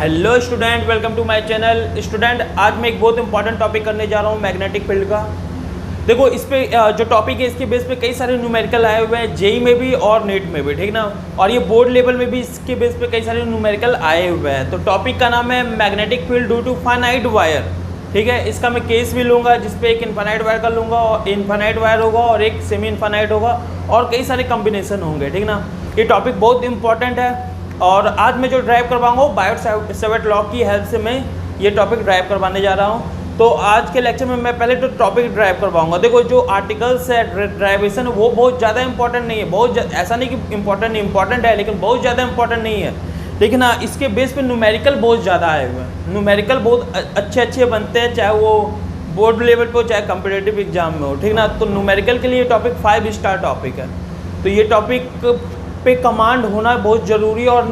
Hello student, welcome to my channel. Student, आज मैं एक बहुत इंपॉर्टेंट टॉपिक करने जा रहा हूँ मैग्नेटिक फील्ड का। देखो, इस पे जो टॉपिक है इसके बेस पे कई सारे न्यूमेरिकल आए हुए हैं, जेई में भी और नेट में भी, ठीक ना। और ये बोर्ड लेवल में भी इसके बेस पे कई सारे न्यूमेरिकल आए हुए हैं। तो टॉपिक का नाम है magnetic field due to finite wire, ठीक है। इसका मैं केस भी लूँगा जिसपे एक इनफाइनाइट वायर का लूँगा और इनफाइनाइट वायर होगा और एक सेमी इनफाइनाइट होगा और कई सारे कॉम्बिनेशन होंगे, ठीक ना। ये टॉपिक बहुत इंपॉर्टेंट है और आज मैं जो ड्राइव करवाऊंगा वो बायोट-सैवर्ट लॉ की हेल्प से मैं ये टॉपिक ड्राइव करवाने जा रहा हूँ। तो आज के लेक्चर में मैं पहले तो टॉपिक ड्राइव करवाऊंगा। देखो, जो आर्टिकल्स है ड्राइवेशन वो बहुत ज़्यादा इंपॉर्टेंट नहीं है, ऐसा नहीं कि इंपॉर्टेंट है, लेकिन बहुत ज़्यादा इंपॉर्टेंट नहीं है। लेकिन हाँ, इसके बेस पे न्यूमेरिकल बहुत ज़्यादा आए हुए हैं। न्यूमेरिकल बहुत अच्छे बनते हैं, चाहे वो बोर्ड लेवल पर हो चाहे कम्पिटेटिव एग्जाम में हो, ठीक ना। तो न्यूमेरिकल के लिए टॉपिक 5 स्टार टॉपिक है। तो ये टॉपिक पे कमांड होना बहुत ज़रूरी है और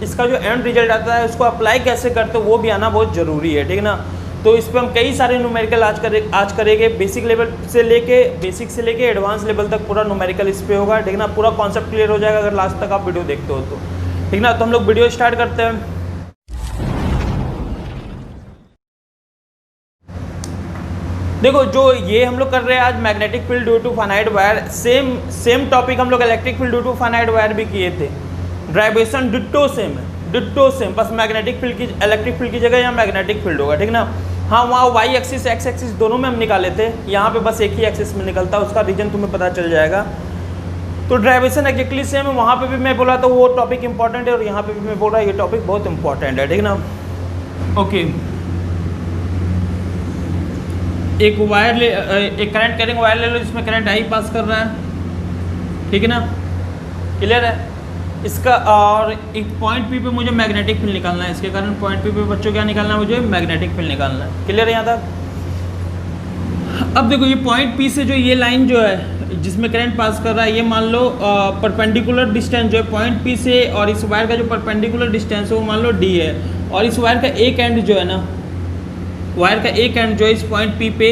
इसका जो एंड रिजल्ट आता है उसको अप्लाई कैसे करते हो वो भी आना बहुत ज़रूरी है, ठीक ना। तो इस पर हम कई सारे न्यूमेरिकल आज करेंगे। बेसिक से लेके एडवांस लेवल तक पूरा न्यूमेरिकल इस पे होगा, ठीक ना। पूरा कॉन्सेप्ट क्लियर हो जाएगा अगर लास्ट तक आप वीडियो देखते हो तो, ठीक ना। तो हम लोग वीडियो स्टार्ट करते हैं। देखो, जो ये हम लोग कर रहे हैं आज magnetic field due to finite wire, same topic हम लोग electric field due to finite wire भी किए थे। ड्राइवेशन डिट्टो सेम, बस मैग्नेटिक फील्ड की इलेक्ट्रिक फील्ड की जगह यहाँ मैग्नेटिक फील्ड होगा, ठीक ना। हाँ, वहाँ वाई एक्सिस एक्स एक्सिस दोनों में हम निकाले थे, यहाँ पे बस एक ही एक्सिस में निकलता है, उसका रीजन तुम्हें पता चल जाएगा। तो ड्राइवेशन एक्जेक्टली सेम है, वहाँ पे भी मैं बोला था वो टॉपिक इंपॉर्टेंट है और यहाँ पे भी मैं बोल रहा ये टॉपिक बहुत इंपॉर्टेंट है, ठीक ना। ओके, एक करंट कैरिंग वायर ले लो जिसमें करंट आई पास कर रहा है, ठीक है ना, क्लियर है इसका। और एक पॉइंट पी पे मुझे मैग्नेटिक फील्ड निकालना है, इसके कारण पॉइंट पी पे बच्चों क्या निकालना है, मुझे मैग्नेटिक फील्ड निकालना है, क्लियर है यहाँ तक। अब देखो, ये पॉइंट पी से जो ये लाइन जो है जिसमें करंट पास कर रहा है, ये मान लो परपेंडिकुलर डिस्टेंस जो है पॉइंट पी से और इस वायर का जो परपेंडिकुलर डिस्टेंस है वो मान लो डी है। और इस वायर का एक एंड जो है ना, वायर का एक एंड जो है इस पॉइंट पी पे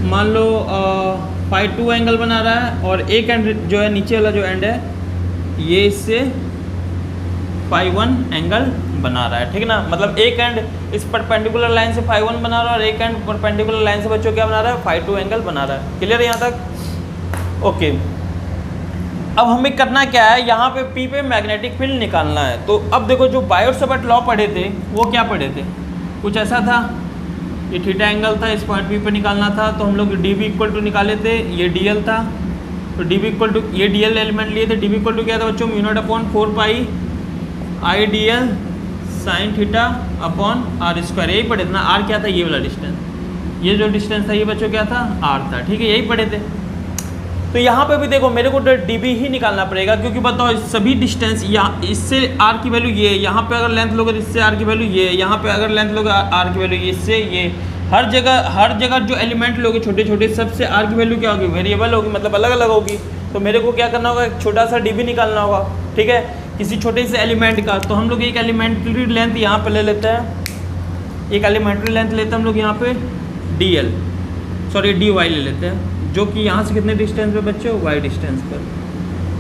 मान लो φ2 एंगल बना रहा है और एक एंड जो है नीचे वाला जो एंड है ये इससे φ1 एंगल बना रहा है, ठीक ना। मतलब एक एंड इस परपेंडिकुलर लाइन से φ1 बना रहा है और एक एंड परपेंडिकुलर लाइन से बच्चों क्या बना रहा है, φ2 एंगल बना रहा है, क्लियर है यहाँ तक। ओके, अब हमें करना क्या है, यहाँ पे पी पे मैग्नेटिक फील्ड निकालना है। तो अब देखो, जो बायोट-सैवर्ट लॉ पढ़े थे वो क्या पढ़े थे, कुछ ऐसा था, ये थीटा एंगल था, इस पॉइंट पी पे निकालना था। तो हम लोग डी बी इक्वल टू निकाले थे, ये डी एल था। तो डी बी इक्वल टू, ये डी एल एलिमेंट लिए थे, डी बी इक्वल टू क्या था बच्चों, mu not upon 4 pi I D L sine theta upon R square, यही पढ़े थे ना। आर क्या था, ये वाला डिस्टेंस, ये जो डिस्टेंस था ये बच्चों क्या था, आर था, ठीक है, यही पढ़े थे। तो यहाँ पे भी देखो मेरे को डी बी ही निकालना पड़ेगा, क्योंकि बताओ सभी डिस्टेंस यहाँ, इससे आर की वैल्यू ये, यहाँ पे अगर लेंथ लोगे तो इससे आर की वैल्यू ये, यहाँ पे अगर लेंथ लोगे आर की वैल्यू ये, इससे ये, हर जगह जो एलिमेंट लोगे छोटे छोटे सबसे आर की वैल्यू क्या होगी, वेरिएबल होगी, मतलब अलग अलग होगी। तो मेरे को क्या करना होगा, एक छोटा सा डी बी निकालना होगा, ठीक है, किसी छोटे से एलिमेंट का। तो हम लोग एक एलिमेंट्री लेंथ यहाँ पर ले लेते हैं, एक एलिमेंट्री लेंथ लेते हैं हम लोग यहाँ पे D L, sorry D Y ले लेते हैं, जो कि यहाँ से कितने डिस्टेंस पे बच्चे, वाई डिस्टेंस पर,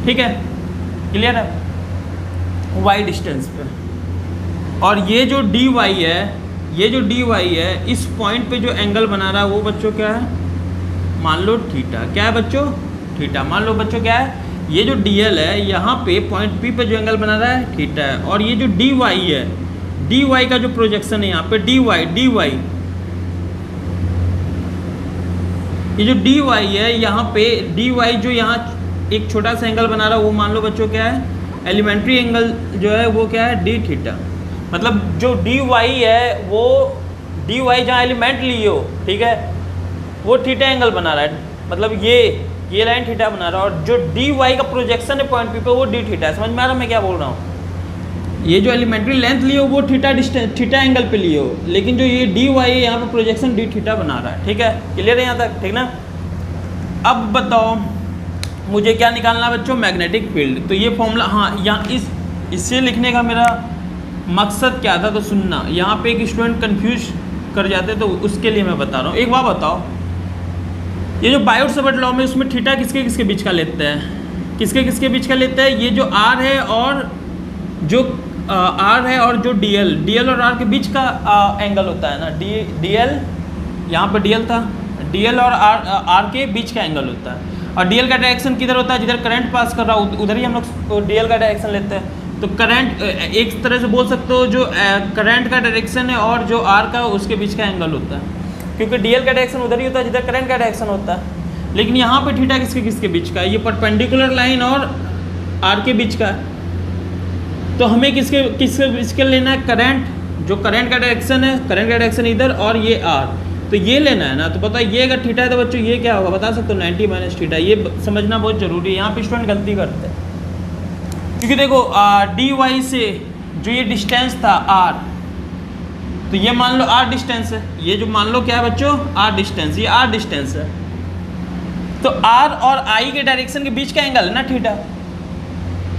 ठीक है, क्लियर है, वाई डिस्टेंस पे। और ये जो डी वाई है, इस पॉइंट पे जो एंगल बना रहा है वो बच्चों क्या है, मान लो थीटा, क्या है बच्चों, थीटा। मान लो बच्चों क्या है, ये जो डी एल है यहाँ पे पॉइंट पी पे जो एंगल बना रहा है थीटा है। और ये जो डी वाई है, डी वाई का जो प्रोजेक्शन है यहाँ पे डी वाई, ये जो डी वाई है यहाँ पे, डी वाई जो यहाँ एक छोटा सा एंगल बना रहा है वो मान लो बच्चों क्या है, एलिमेंट्री एंगल जो है वो क्या है, डी थीटा। मतलब जो डी वाई है वो डी वाई जहाँ एलिमेंट लिए हो, ठीक है, वो थीटा एंगल बना रहा है, मतलब ये लाइन थीटा बना रहा है। और जो डी वाई का प्रोजेक्शन है पॉइंट पी पे वो डी थीटा है। समझ में आ रहा है मैं क्या बोल रहा हूँ, ये जो एलिमेंट्री लेंथ लिए हो वो थीटा एंगल पे लिए हो, लेकिन जो ये डी वाई है यहाँ पे प्रोजेक्शन डी थीटा बना रहा है, ठीक है, क्लियर है यहाँ तक, ठीक ना। अब बताओ मुझे क्या निकालना है बच्चों, मैग्नेटिक फील्ड। तो ये फॉर्मूला, हाँ, यहाँ इससे लिखने का मेरा मकसद क्या था, तो सुनना, यहाँ पे एक स्टूडेंट कन्फ्यूज कर जाते तो उसके लिए मैं बता रहा हूँ। एक बात बताओ, ये जो बायोट-सैवर्ट लॉ में उसमें थीटा किसके किसके बीच का लेते हैं, किसके किसके बीच का लेता है, ये जो आर है और जो आर है और जो डी एल और आर के बीच का एंगल होता है ना, डी एल, यहाँ पर डी एल था, डी एल और आर के बीच का एंगल होता है। और डी एल का डायरेक्शन किधर होता है, जिधर करंट पास कर रहा हो उधर ही हम लोग डी एल का डायरेक्शन लेते हैं। तो करंट एक तरह से बोल सकते हो जो करंट का डायरेक्शन है और जो आर का उसके बीच का एंगल होता है, क्योंकि डी एल का डायरेक्शन उधर ही होता है जिधर करंट का डायरेक्शन होता है। लेकिन यहाँ पे थीटा किसके किसके बीच का है, ये परपेंडिकुलर लाइन और आर के बीच का है। तो हमें किसके किसके बीच का लेना है, करंट, जो करंट का डायरेक्शन है, करंट का डायरेक्शन इधर और ये आर, तो ये लेना है ना। तो पता है ये अगर थीटा है तो बच्चों ये क्या होगा बता सकते हो, 90 माइनस थीटा। ये समझना बहुत जरूरी है, यहाँ पे स्टूडेंट गलती करते हैं, क्योंकि देखो डी वाई से जो ये डिस्टेंस था आर, तो ये मान लो आर डिस्टेंस है, ये जो मान लो क्या है बच्चों आर डिस्टेंस, ये आर डिस्टेंस है। तो आर और आई के डायरेक्शन के बीच का एंगल है ना थीटा।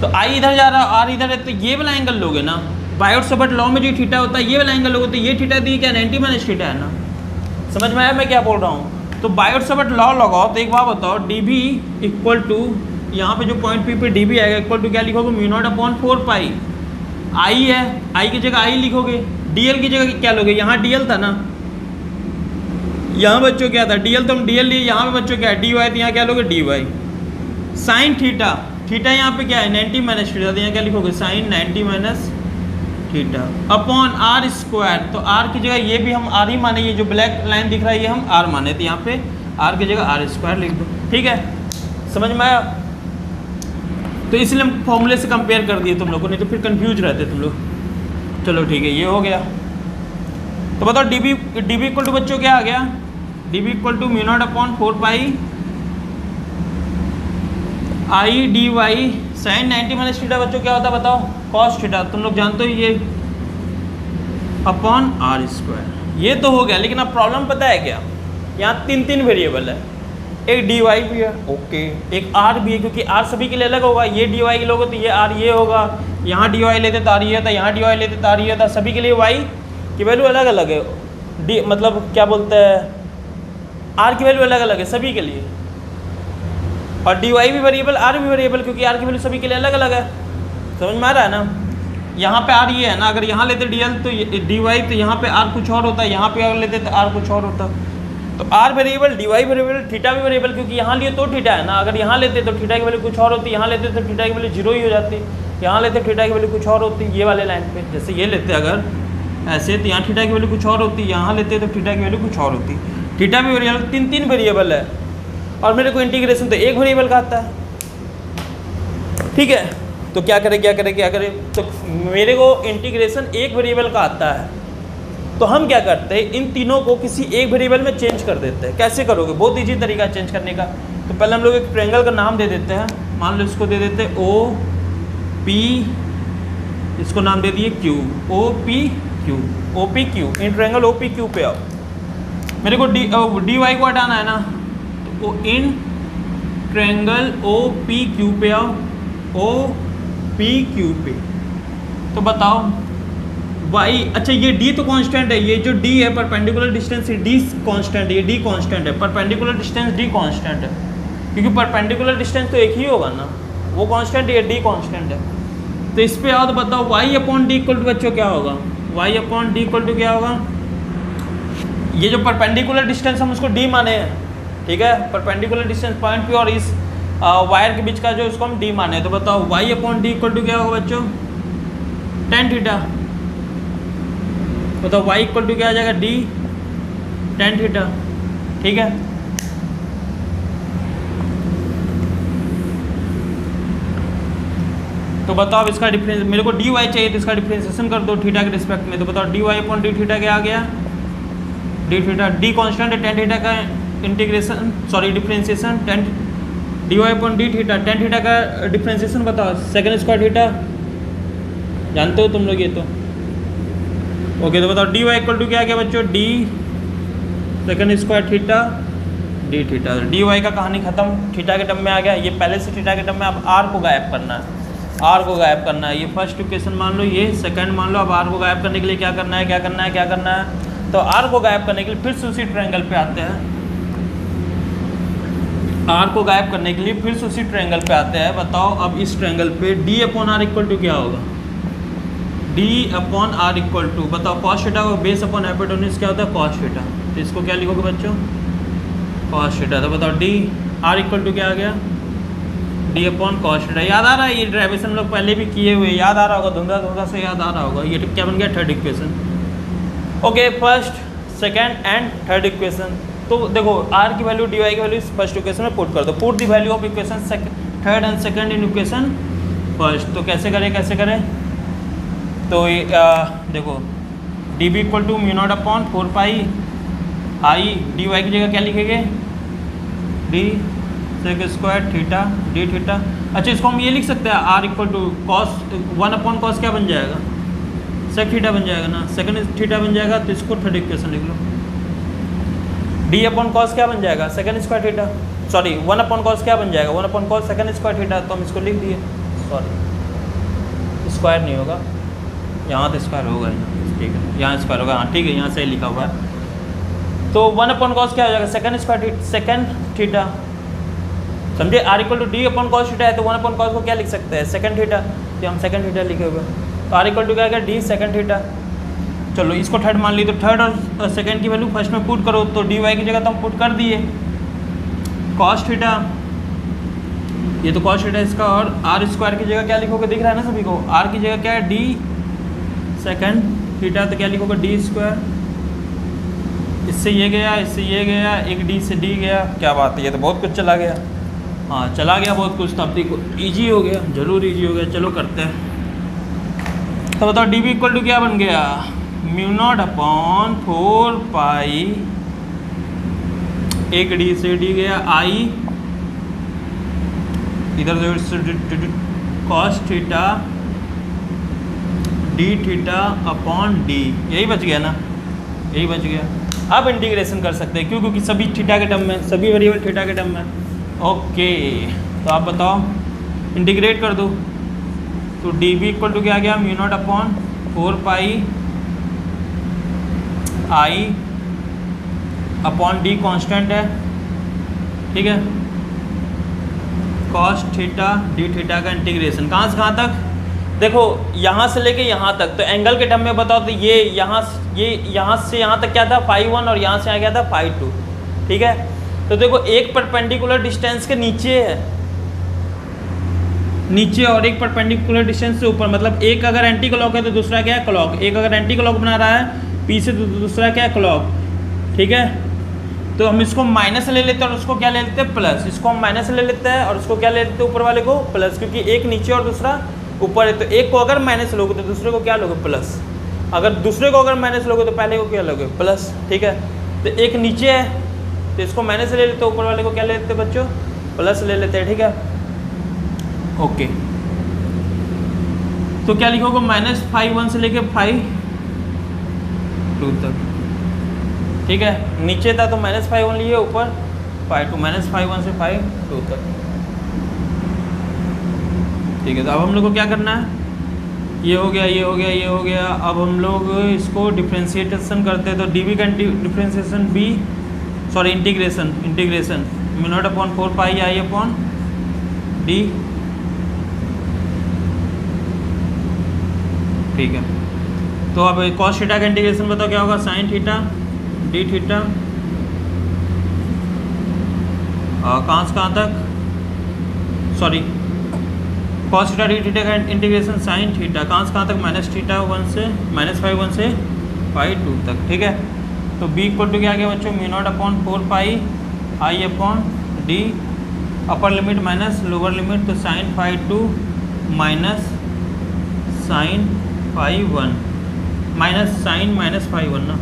तो आई इधर जा रहा है आर इधर है, तो ये वाला एंगल लोगे ना, बायोट-सावर्त लॉ में जो थीटा होता है ये वाला एंगल लोगे, तो ये थीटा दी क्या 90 माइनस थीटा है ना। समझ में आया मैं क्या बोल रहा हूँ। तो बायोट-सावर्त लॉ लगाओ, तो एक बात बताओ, डी बी इक्वल टू, यहाँ पे जो पॉइंट पी पे डी बी आएगा इक्वल टू क्या लिखोगे, म्यू नॉट अपॉन 4 पाई। आई है, आई की जगह आई लिखोगे, डी एल की जगह क्या लोगे, यहाँ डी एल था ना, यहाँ बच्चों क्या था डी एल, तो हम डी एल लिए, यहाँ पे बच्चों क्या है डी वाई, तो यहाँ क्या लोगे D Y. Sine theta, theta यहाँ पे क्या है 90 माइनस थीटा, तो यहाँ क्या लिखोगे sine 90 minus theta upon R square. तो आर की जगह ये भी हम आर ही माने, ये जो ब्लैक लाइन दिख रहा है ये हम आर माने, तो यहाँ पे आर की जगह आर स्क्वायर लिख दो। ठीक है, समझ में आया। तो इसलिए हम फॉर्मूले से कंपेयर कर दिए तुम लोगों ने, तो फिर कंफ्यूज रहते तुम लोग। चलो ठीक है, ये हो गया। तो बताओ डी बी इक्वल टू बच्चों क्या आ गया, D B equal to mu not upon 4 pi I D Y sine 90 minus theta बच्चों क्या होता है बताओ, कॉस थीटा, तुम लोग जानते हो ये, अपॉन आर स्क्वायर। ये तो हो गया, लेकिन अब प्रॉब्लम पता है क्या, यहाँ तीन वेरिएबल है, एक डी वाई भी है, ओके, एक आर भी है, क्योंकि आर सभी के लिए अलग होगा, ये डी वाई के लोग तो ये आर ये होगा, यहाँ डी वाई लेते तो आर ये था, यहाँ डी वाई लेते तो आर ये था, सभी के लिए वाई की वैल्यू अलग अलग है, डी मतलब क्या बोलते हैं आर की वैल्यू अलग अलग है सभी के लिए, और डी वाई भी वेरिएबल आर भी वेरिएबल, क्योंकि आर की वैल्यू सभी के लिए अलग अलग है। समझ में आ रहा है ना। यहाँ पे आर ये है ना, अगर यहाँ लेते डी एल तो डी वाई, तो यहाँ पे आर कुछ और होता है, यहाँ पे अगर लेते तो आर कुछ और होता। तो R variable, D Y variable, theta भी वेरिएबल, क्योंकि यहाँ लिए तो थीटा है ना, अगर यहाँ लेते तो थीटा की वैल्यू कुछ और होती, यहाँ लेते तो थीटा की वैल्यू 0 ही हो जाती, यहाँ लेते थीटा की वैल्यू कुछ और होती, ये वाले लाइन पे जैसे ये लेते अगर ऐसे, तो यहाँ थीटा की वैल्यू कुछ और होती, यहाँ लेते तो थीटा की वैल्यू कुछ और होती। थीटा भी वेरिएबल, तीन वेरिएबल है, और मेरे को इंटीग्रेशन तो एक वेरिएबल का आता है। ठीक है, तो क्या करें, तो मेरे को इंटीग्रेशन एक वेरिएबल का आता है, तो हम क्या करते हैं इन तीनों को किसी एक वेरिएबल में चेंज कर देते हैं। कैसे करोगे, बहुत ईजी तरीका चेंज करने का। तो पहले हम लोग एक ट्रायंगल का नाम दे देते हैं, मान लो इसको दे देते हैं ओ पी, इसको नाम दे दिए Q, O P Q, in triangle O P Q पे आओ। मेरे को डी वाई को हटाना है ना, तो in triangle O P Q पे आओ, ओ पी क्यू पे। तो बताओ y, अच्छा ये d तो कांस्टेंट है, ये जो d है परपेंडिकुलर डिस्टेंस d कांस्टेंट है, ये d कांस्टेंट है, परपेंडिकुलर डिस्टेंस d कांस्टेंट है, क्योंकि परपेंडिकुलर डिस्टेंस तो एक ही होगा ना, वो कांस्टेंट है, ये d कांस्टेंट है। तो इस पे आओ, तो बताओ y upon d equal to बच्चों क्या होगा, y upon d equal to क्या होगा, ये जो परपेंडिकुलर डिस्टेंस हम उसको d माने हैं, ठीक है, परपेंडिकुलर डिस्टेंस पॉइंट पे और इस वायर के बीच का जो इसको हम d माने हैं। तो बताओ y upon d equal to क्या होगा बच्चों, tan थीटा। बताओ y इक्वल टू क्या आ जाएगा, d tan थीटा। ठीक है, तो बताओ इसका डिफरेंस, मेरे को dy चाहिए तो इसका डिफरेंशिएशन कर दो थीटा के रिस्पेक्ट में। तो बताओ dy अपॉन d थीटा क्या आ गया, d थीटा, d कांस्टेंट है, tan थीटा का integration sorry differentiation, tan dy upon d theta, tan theta का डिफरेंशिएशन बताओ, सेकंड स्क्वायर थीटा, जानते हो तुम लोग ये तो। ओके, तो बताओ dy इक्वल टू क्या आ गया बच्चों, d second square theta d theta. dy का कहानी खत्म, थीटा के टर्म में आ गया, ये पहले से थीटा के टर्म में, अब r को गायब करना है, r को गायब करना है। ये फर्स्ट इक्वेशन मान लो, ये सेकंड मान लो। अब r को गायब करने के लिए क्या करना है, तो r को गायब करने के लिए फिर से उसी ट्रायंगल पे आते हैं, r को गायब करने के लिए फिर से उसी ट्रायंगल पे आते हैं। बताओ अब इस ट्रायंगल पे d upon r equal to क्या होगा, D upon R equal to, बताओ कॉस थीटा को बेस अपॉन हाइपोटेन्यूज क्या होता है, कॉस थीटा। तो इसको क्या लिखोगे बच्चों, कॉस थीटा। तो बताओ डी आर इक्वल टू क्या आ गया, डी अपॉन कॉस थीटा। याद आ रहा है, ये डेरिवेशन हम लोग पहले भी किए हुए, याद आ रहा होगा, धुंधा धुंधा से याद आ रहा होगा। ये क्या बन गया, third equation. Okay, first second and third equation. तो देखो आर की वैल्यू डी वाई की वैल्यू फर्स्ट इक्वेशन में पुट कर दो, put the value of equation third and second in equation first. तो कैसे करें, तो देखो D B equal to mu not upon 4 pi I, D Y की जगह क्या लिखेंगे, D sec square theta D theta. अच्छा, इसको हम ये लिख सकते हैं, R equal to cos 1 upon cos क्या बन जाएगा, सेक थीटा बन जाएगा ना, सेकंड थीटा बन जाएगा। तो इसको थर्ड इक्वेशन लिख लो, डी अपॉन कॉस क्या बन जाएगा, second square theta, sorry 1 upon cos क्या बन जाएगा, 1 upon cos second square theta. तो हम इसको लिख दिए, सॉरी स्क्वायर नहीं होगा, यहाँ तो स्क्वायर होगा, ठीक है, यहाँ स्क्वायर होगा, हाँ ठीक है, यहाँ से लिखा हुआ है। तो 1 अपॉन कॉस क्या हो जाएगा, सेकंड स्क्वायर सेकंड थीटा, समझे। R equal to D upon cos theta है, तो 1 अपॉन कॉस को क्या लिख सकते हैं, सेकंड थीटा। तो हम सेकंड थीटा लिखे हुए, तो आर इक्वल टू क्या आ गया, डी सेकंड थीटा। चलो इसको थर्ड मान ली, तो थर्ड और सेकंड की वैल्यू फर्स्ट में पुट करो। तो डी वाई की जगह तो हम पुट कर दिए कॉस थीटा, ये तो कॉस थीटा इसका, और आर स्क्वायर की जगह क्या लिखोगे, दिख रहा है ना सभी को, आर की जगह क्या है, डी सेकंड थीटा। तो क्या लिखोगे, डी स्क्वायर, इससे ये गया, इससे ये गया, एक डी से डी गया, क्या बात है, ये तो बहुत कुछ चला गया, हाँ चला गया बहुत कुछ। तो अब देखो ईजी हो गया, जरूर ईजी हो गया। चलो करते हैं। तो बताओ डी बी इक्वल टू क्या बन गया, म्यू नॉट अपॉन 4 पाई, एक डी से डी गया, आई इधर cos theta D theta upon D, यही बच गया ना, यही बच गया। अब इंटीग्रेशन कर सकते हैं, क्यों, क्योंकि सभी थीटा के टर्म में, सभी वेरिएबल थीटा के टर्म में। ओके, तो आप बताओ इंटीग्रेट कर दो। तो डी बी इक्वल टू क्या आ गया, mu naught upon 4 pi I upon D constant है, ठीक है, कॉस थीटा डी थीटा का इंटीग्रेशन कहाँ से कहाँ तक, देखो यहाँ से लेके यहाँ तक। तो एंगल के टर्म में बताओ, तो ये यहाँ से यहाँ तक क्या था, φ1, और यहाँ से आ गया था φ2, ठीक है। तो देखो एक परपेंडिकुलर डिस्टेंस के नीचे है, नीचे, और एक परपेंडिकुलर डिस्टेंस से ऊपर, मतलब एक अगर एंटी क्लॉक है तो दूसरा क्या है, क्लॉक। एक अगर एंटी क्लॉक बना रहा है पी से तो दूसरा क्या है, क्लॉक, ठीक है। तो हम इसको माइनस ले लेते हैं और उसको क्या ले लेते हैं, प्लस। इसको हम माइनस ले लेते हैं और उसको क्या ले लेते हैं, ऊपर वाले को प्लस, क्योंकि एक नीचे और दूसरा ऊपर है। तो एक को अगर माइनस लोगे तो दूसरे को क्या लोगे, प्लस। अगर दूसरे को अगर माइनस लोगे तो पहले को क्या लोगे, प्लस, ठीक है। तो एक नीचे है तो इसको माइनस ले लेते हैं, ऊपर वाले को क्या ले लेते हैं बच्चों, प्लस ले लेते हैं, ठीक है। ओके, तो क्या लिखोगे, -φ1 से लेके φ2 तक, ठीक है। नीचे था तो -φ1 लिए, ऊपर φ2, -φ1 से φ2 तक, ठीक है। तो अब हम लोग को क्या करना है, ये हो गया, ये हो गया, ये हो गया। अब हम लोग इसको डिफ्रेंशिएशन करते हैं। तो डीबी का differentiation B, sorry integration mu not upon 4 pi I upon D, ठीक है। तो अब कॉस थीटा का इंटीग्रेशन बताओ क्या होगा, साइन थीटा डी थीटा, कहाँ से कहाँ तक, sorry cos theta D theta का इंटीग्रेशन साइन थीटा कहाँ से कहाँ तक, -θ1 से -φ1 से φ2 तक, ठीक है। तो b इक्वल टू क्या आ गया बच्चों, mu not upon 4 pi I upon D, upper limit minus lower limit, तो sine φ2 minus sine φ1 minus sine minus φ1 ना,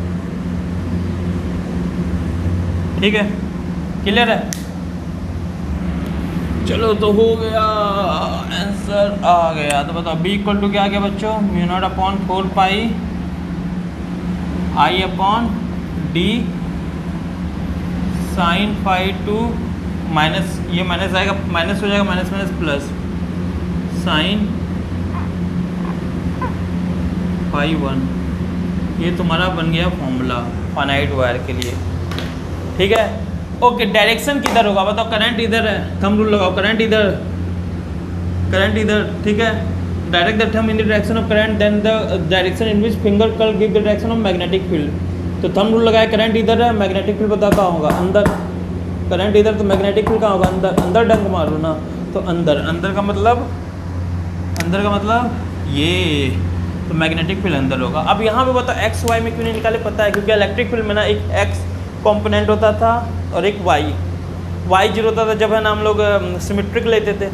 ठीक है, क्लियर है। चलो तो हो गया, आंसर आ गया। तो बताओ b इक्वल टू क्या आ गया बच्चों, mu not upon 4 pi I upon D sign φ2 minus, ये माइनस आएगा, माइनस हो जाएगा, माइनस माइनस प्लस साइन φ1। ये तुम्हारा बन गया फॉर्मूला फाइनाइट वायर के लिए, ठीक है। ओके, डायरेक्शन किधर होगा बताओ, करंट इधर है, थंब रूल लगाओ, करंट इधर, ठीक है। Direct the thumb in the direction of current then the direction in which finger curl give the direction of magnetic field. तो थंब रूल लगाया, करंट इधर है, मैग्नेटिक फील्ड पता कहाँ होगा, अंदर। करंट इधर तो मैग्नेटिक फील्ड कहाँ होगा, अंदर। अंदर डंक मारो ना, तो अंदर। अंदर का मतलब ये, तो मैग्नेटिक फील्ड अंदर होगा। अब यहाँ पे बताओ एक्स वाई में क्यों नहीं निकाले, पता है क्योंकि इलेक्ट्रिक फील्ड में ना एक एक्स कॉम्पोनेंट होता था और एक वाई जीरो होता था जब है ना हम लोग सिमेट्रिक लेते थे,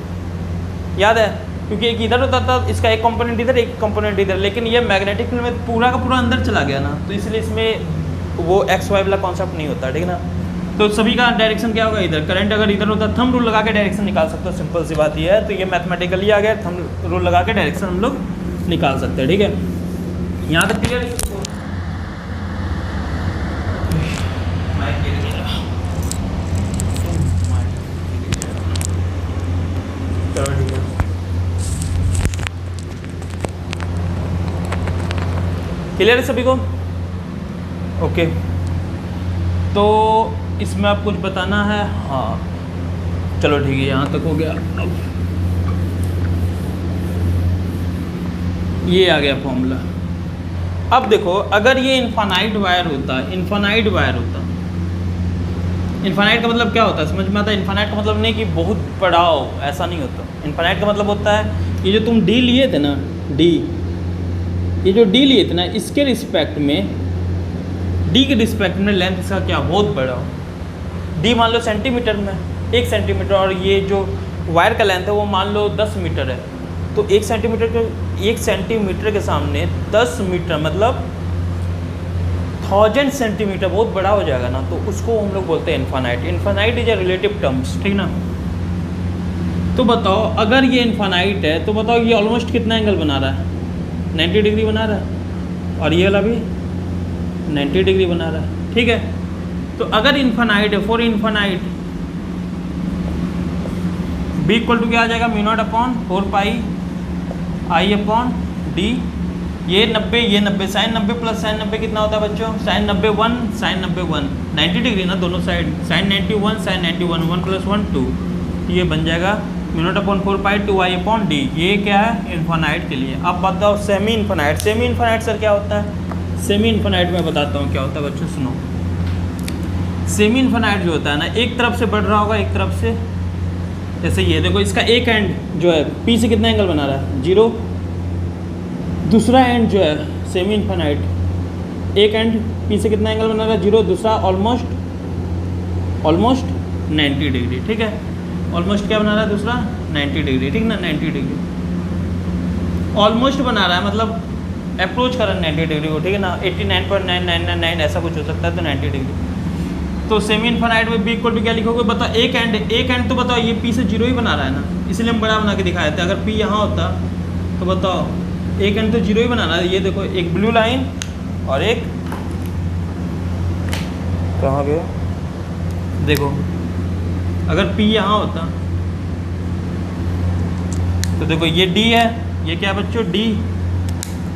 याद है, क्योंकि एक इधर होता था, इसका एक कंपोनेंट इधर एक कंपोनेंट इधर, लेकिन ये मैग्नेटिक फील्ड में पूरा का पूरा अंदर चला गया ना, तो इसलिए इसमें वो एक्स वाई वाला कॉन्सेप्ट नहीं होता, ठीक है ना। तो सभी का डायरेक्शन क्या होगा, इधर। करंट अगर इधर होता, थंब रूल लगा के डायरेक्शन निकाल सकते हो, सिंपल सी बात ये है। तो ये मैथमेटिकली आ गया, थंब रूल लगा के डायरेक्शन हम लोग निकाल सकते हैं, ठीक है। यहाँ तक क्लियर है। क्लियर है सभी को, ओके। तो इसमें आप कुछ बताना है, हाँ चलो ठीक है, यहाँ तक हो गया। अब ये आ गया फॉर्मूला। अब देखो, अगर ये इनफाइनाइट वायर होता, इनफाइनाइट का मतलब क्या होता है, समझ में आता है। इनफाइनाइट का मतलब नहीं कि बहुत बड़ा हो, ऐसा नहीं होता। इनफाइनाइट का मतलब होता है, ये जो तुम डी लिए थे ना, ये जो डी लिए थे ना, इसके रिस्पेक्ट में, डी के रिस्पेक्ट में लेंथ इसका क्या बहुत बड़ा हो। डी मान लो सेंटीमीटर में, 1 सेंटीमीटर, और ये जो वायर का लेंथ है वो मान लो 10 मीटर है। तो 1 सेंटीमीटर के सामने 10 मीटर मतलब 1000 सेंटीमीटर, बहुत बड़ा हो जाएगा ना, तो उसको हम लोग बोलते हैं infinite. Infinite is a relative terms, ठीक ना। तो बताओ, अगर ये इनफाइनाइट है तो बताओ ये ऑलमोस्ट कितना एंगल बना रहा है, 90 डिग्री बना रहा है, और ये वाला भी 90 डिग्री बना रहा है, ठीक है। तो अगर इनफाइनाइट है, for infinite B equal to क्या आ जाएगा, mu not upon 4 pi I upon D. ये 90, ये 90, साइन 90 प्लस साइन 90 कितना होता है बच्चों, साइन 90 1, साइन 90 1, 90 डिग्री ना दोनों साइड, साइन 91 साइन 91, 1 + 1 2, ये बन जाएगा mu not upon 4 pi 2 I upon D. ये क्या है, इनफाइनाइट के लिए। अब बताओ semi infinite. Semi infinite sir क्या होता है, सेमी इनफाइनाइट में बताता हूँ क्या होता है बच्चों, सुनो। सेमी इनफाइनाइट जो होता है ना, एक तरफ से बढ़ रहा होगा, एक तरफ से, जैसे ये देखो, इसका एक एंड जो है पी से कितना एंगल बना रहा है, 0। दूसरा एंड जो है सेमी इनफाइनाइट, एक एंड पी से कितना एंगल बना रहा है, 0। दूसरा ऑलमोस्ट 90 डिग्री, ठीक है। ऑलमोस्ट क्या बना रहा है दूसरा, 90 डिग्री, ठीक ना, 90 डिग्री ऑलमोस्ट बना रहा है, मतलब अप्रोच कर रहा है 90 डिग्री को, ठीक है ना। 89.9999 ऐसा कुछ हो सकता है, तो 90 डिग्री। तो सेमी इनफाइनाइट में बी इक्वल टू क्या लिखोगे, बताओ। एक एंड तो बताओ ये पी से 0 ही बना रहा है ना, इसलिए हम बड़ा बना के दिखाए थे। अगर पी यहाँ होता तो बताओ, एक एंड तो 0 ही बना रहा है। ये देखो, एक ब्लू लाइन और एक कहाँ गया, देखो, अगर P यहाँ होता तो देखो ये D है, ये क्या बच्चों D,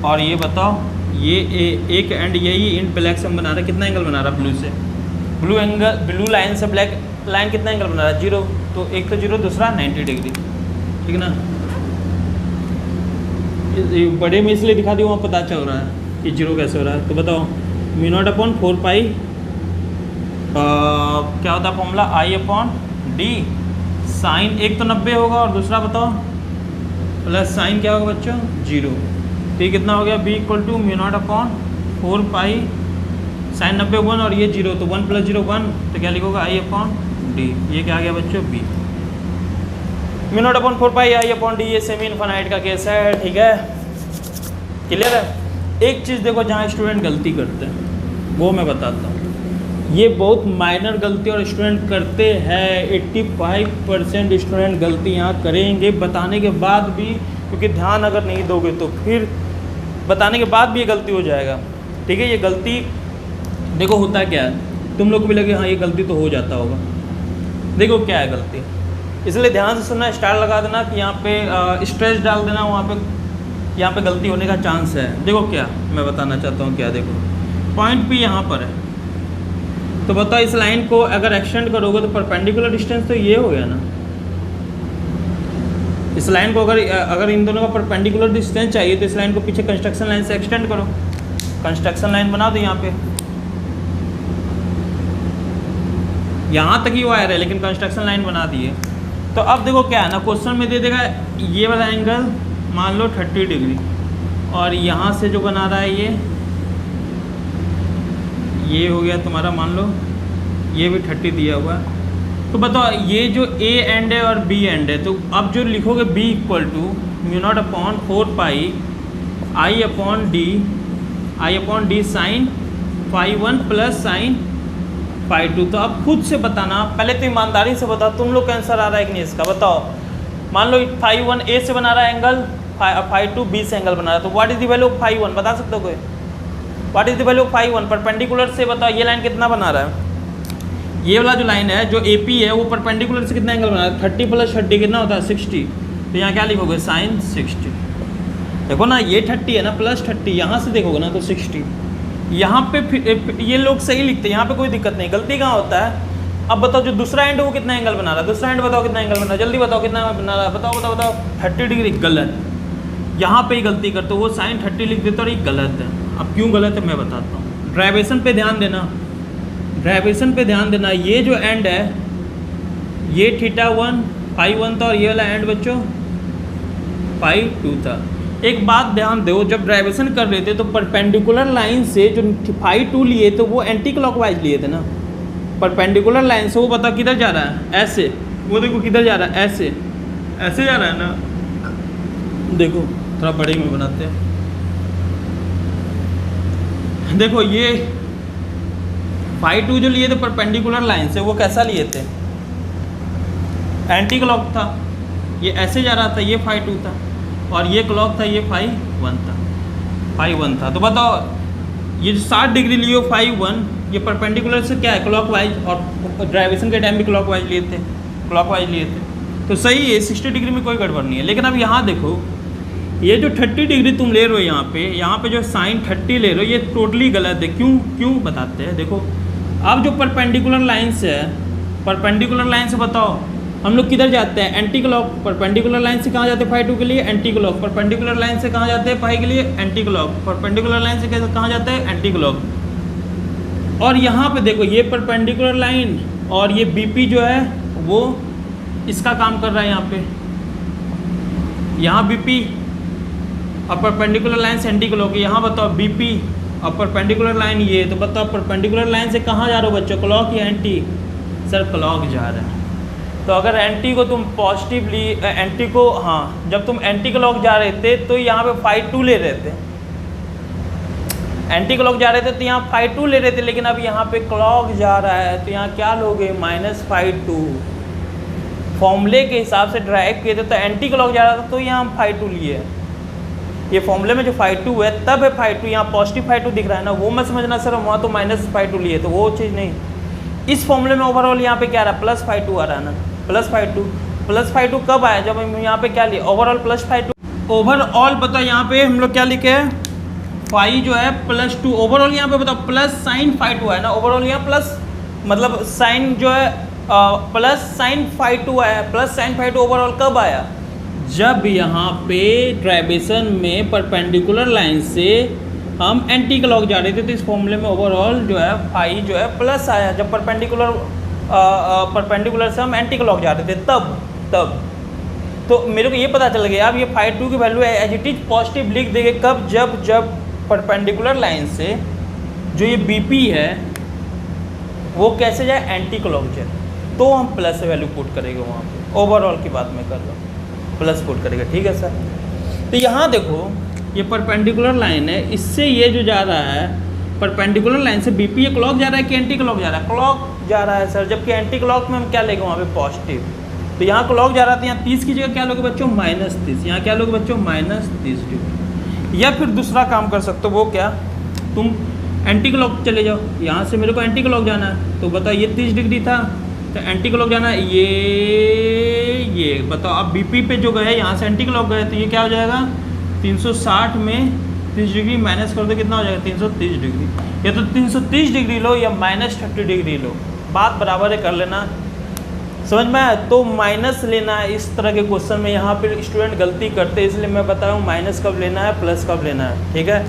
और ये बताओ ये एक एंड यही इन ब्लैक से हम बना रहे हैं, कितना एंगल बना रहा है ब्लू से, ब्लू लाइन से ब्लैक लाइन कितना एंगल बना रहा है, 0। तो एक तो 0, दूसरा 90 डिग्री, ठीक है ना। बड़े में इसलिए दिखा दी, वहाँ पता चल रहा है कि 0 कैसे हो रहा है। तो बताओ, म्यू नॉट अपॉन 4 पाई क्या होता है फॉर्मूला, आई अपॉन डी। साइन एक तो 90 होगा और दूसरा बताओ प्लस साइन क्या होगा बच्चों, 0। तो ये कितना हो गया, B equal to mu not upon 4 pi sine 90 1 और ये 0, तो 1 + 0 1, तो क्या लिखोगा, आई अपॉन डी। ये क्या आ गया बच्चों, B. Mu naught upon 4 pi I upon D, ये सेमी इनफाइनाइट का केस है, ठीक है, क्लियर है। एक चीज़ देखो, जहाँ स्टूडेंट गलती करते हैं वो मैं बताता हूँ। ये बहुत माइनर गलती और स्टूडेंट करते हैं, 85% स्टूडेंट गलती यहाँ करेंगे बताने के बाद भी, क्योंकि ध्यान अगर नहीं दोगे तो फिर बताने के बाद भी ये गलती हो जाएगा, ठीक है। ये गलती देखो होता क्या है, तुम लोग को भी लगे हाँ ये गलती तो हो जाता होगा। देखो क्या है गलती, इसलिए ध्यान से सुनना, स्टार लगा देना कि यहाँ पे स्ट्रेस डाल देना, वहाँ पे यहाँ पे गलती होने का चांस है। देखो क्या मैं बताना चाहता हूँ, क्या देखो, पॉइंट P यहाँ पर है, तो बताओ इस लाइन को अगर एक्सटेंड करोगे तो परपेंडिकुलर डिस्टेंस तो ये हो गया ना, इस लाइन को अगर इन दोनों का परपेंडिकुलर डिस्टेंस चाहिए तो इस लाइन को पीछे कंस्ट्रक्शन लाइन से एक्सटेंड करो, कंस्ट्रक्शन लाइन बना दो यहाँ पे, यहाँ तक ही वायर है लेकिन कंस्ट्रक्शन लाइन बना दिए। तो अब देखो क्या है ना, क्वेश्चन में दे देगा ये वाला एंगल मान लो 30 डिग्री और यहाँ से जो बना रहा है ये हो गया तुम्हारा, मान लो ये भी 30 दिया हुआ है। तो बताओ ये जो A एंड है और B एंड है, तो अब जो लिखोगे B equal to μ0 upon 4 pi I upon D sine φ1 plus sine φ2। तो अब खुद से बताना, पहले तो ईमानदारी से बताओ तुम लोग का आंसर आ रहा है कि नहीं इसका, बताओ। मान लो φ1 A से बना रहा है एंगल, φ2 B से एंगल बना रहा है, तो what is the value of φ1 बता सकते हो कोई? What is the value of φ1 perpendicular से बताओ, ये लाइन कितना बना रहा है? ये वाला जो लाइन है जो AP है वो परपेंडिकुलर से कितना एंगल बना रहा है? 30 प्लस 30 कितना होता है? 60। तो यहाँ क्या लिखोगे? साइन 60। देखो ना ये 30 है ना, प्लस 30, यहाँ से देखोगे ना तो 60। यहाँ पे फिर ये लोग सही लिखते हैं, यहाँ पे कोई दिक्कत नहीं, गलती कहाँ होता है? अब बताओ जो दूसरा एंड है वो कितना एंगल बना रहा है? दूसरा एंड बताओ कितना एंगल बना रहा है, जल्दी बताओ कितना बना रहा है, बताओ 30 डिग्री। गलत, यहाँ पे ही गलती करते हो, वो साइन 30 लिख देते और ये गलत है। अब क्यों गलत है मैं बताता हूँ, ड्राइवेशन पे ध्यान देना, ड्राइवेशन पे ध्यान देना। ये जो एंड है ये θ1 φ1 था और ये वाला एंड बच्चों φ2 था। एक बात ध्यान दो, जब ड्राइवेशन कर रहे थे तो परपेंडिकुलर लाइन से जो φ2 लिए तो वो एंटी क्लॉकवाइज लिए थे ना, परपेंडिकुलर लाइन से वो बता किधर जा रहा है? ऐसे, वो देखो किधर जा रहा है? ऐसे, ऐसे जा रहा है ना। देखो थोड़ा बड़े में बनाते हैं, देखो ये φ2 जो लिए थे परपेंडिकुलर लाइन से वो कैसा लिए थे? एंटी क्लॉक था, ये ऐसे जा रहा था, ये φ2 था, और ये क्लॉक था, ये φ1 था। तो बताओ ये जो 60 डिग्री लियो φ1, ये परपेंडिकुलर से क्या है? क्लॉकवाइज, और ड्राइवेशन के टाइम भी क्लॉकवाइज लिए थे, क्लॉकवाइज लिए थे। तो सही है, 60 डिग्री में कोई गड़बड़ नहीं है। लेकिन अब यहाँ देखो ये जो 30 डिग्री तुम ले रहे हो यहाँ पे जो साइन 30 ले रहे हो ये टोटली गलत है। क्यों बताते हैं, देखो अब जो परपेंडिकुलर लाइन से है, परपेंडिकुलर लाइन से बताओ हम लोग किधर जाते हैं? Anti clock. परपेंडिकुलर लाइन से कहाँ जाते हैं? φ2 के लिए एंटी क्लॉक। परपेंडिकुलर लाइन से कहाँ जाते हैं? φ के लिए एंटी क्लॉक। परपेंडिकुलर लाइन से कहाँ जाते हैं? Anti clock. और यहाँ पे देखो ये परपेंडिकुलर लाइन और ये BP जो है वो इसका काम कर रहा है यहाँ BP और परपेंडिकुलर लाइन से एंटी क्लॉक। यहाँ बताओ BP और परपेंडिकुलर लाइन ये, तो बताओ परपेंडिकुलर लाइन से कहाँ जा रहे हो बच्चों? क्लॉक या एंटी? सर क्लॉक जा रहे हैं। तो अगर एंटी को तुम पॉजिटिवली एंटी को, हाँ जब तुम एंटी क्लॉक जा रहे थे तो यहाँ पे φ2 ले रहे थे, एंटी क्लॉक जा रहे थे तो यहाँ φ2 ले रहे थे, लेकिन अब यहाँ पे क्लॉक जा रहा है तो यहाँ क्या लोगे? -φ2। फॉर्मूले के हिसाब से ड्राइव किए थे तो एंटी क्लॉक जा रहा था तो यहाँ हम φ2 लिए। ये फॉर्मूले में जो φ2 है तब है φ2, यहाँ पॉजिटिव φ2 दिख रहा है ना, वो मत समझना सर वहाँ तो -φ2 लिए, तो वो चीज़ नहीं। इस फॉर्मूले में ओवरऑल यहाँ पे क्या आ रहा है? +φ2 आ रहा है ना, +φ2 कब आया? जब हम यहाँ पे क्या लिए? ओवरऑल +φ2। ओवरऑल बताओ यहाँ पे हम लोग क्या लिखे हैं? फाई जो है +2। ओवरऑल यहाँ पे बताओ प्लस साइन φ2 है ना, ओवरऑल यहाँ प्लस मतलब साइन जो है प्लस साइन φ2 आया, प्लस साइन φ2 ओवरऑल कब आया? जब यहाँ पे ड्राइवेशन में परपेंडिकुलर लाइन से हम एंटी क्लॉक जा रहे थे तो इस फॉर्मूले में ओवरऑल जो है फाई जो है प्लस आया। जब परपेंडिकुलर से हम एंटी क्लॉक जा रहे थे तब तो मेरे को ये पता चल गया अब ये φ2 की value as it is positive लिख देंगे कब? जब परपेंडिकुलर लाइन से जो ये BP है वो कैसे जाए? एंटी क्लॉक जाए, तो हम प्लस वैल्यू पुट करेंगे वहाँ पे। ओवरऑल की बात मैं कर रहा हूँ, प्लस पुट करेगा, ठीक है सर। तो यहाँ देखो ये परपेंडिकुलर लाइन है, इससे ये जो जा रहा है परपेंडिकुलर लाइन से BP ये क्लॉक जा रहा है कि एंटी क्लॉक जा रहा है? क्लॉक जा रहा है सर, जबकि एंटी क्लॉक में हम क्या लेंगे वहाँ पे? पॉजिटिव। तो यहाँ क्लॉक जा रहा था, यहाँ 30 की जगह क्या लोगे बच्चों? -30। यहाँ क्या लोगे बच्चों? -30 डिग्री। या फिर दूसरा काम कर सकते हो, वो क्या? तुम एंटी क्लॉक चले जाओ, यहाँ से मेरे को एंटी क्लॉक जाना है तो बताओ ये 30 डिग्री था तो एंटी क्लॉक जाना है ये बताओ। अब BP पे जो गए यहाँ से एंटी क्लॉक गए तो ये क्या हो जाएगा? 360 में 30 डिग्री माइनस कर दो, कितना हो जाएगा? 330 डिग्री। या तो 330 डिग्री लो या -30 डिग्री लो, बात बराबर है, कर लेना। समझ में आया? तो माइनस लेना है इस तरह के क्वेश्चन में, यहाँ पे स्टूडेंट गलती करते हैं, इसलिए मैं बता रहा हूँ माइनस कब लेना है, प्लस कब लेना है, ठीक है।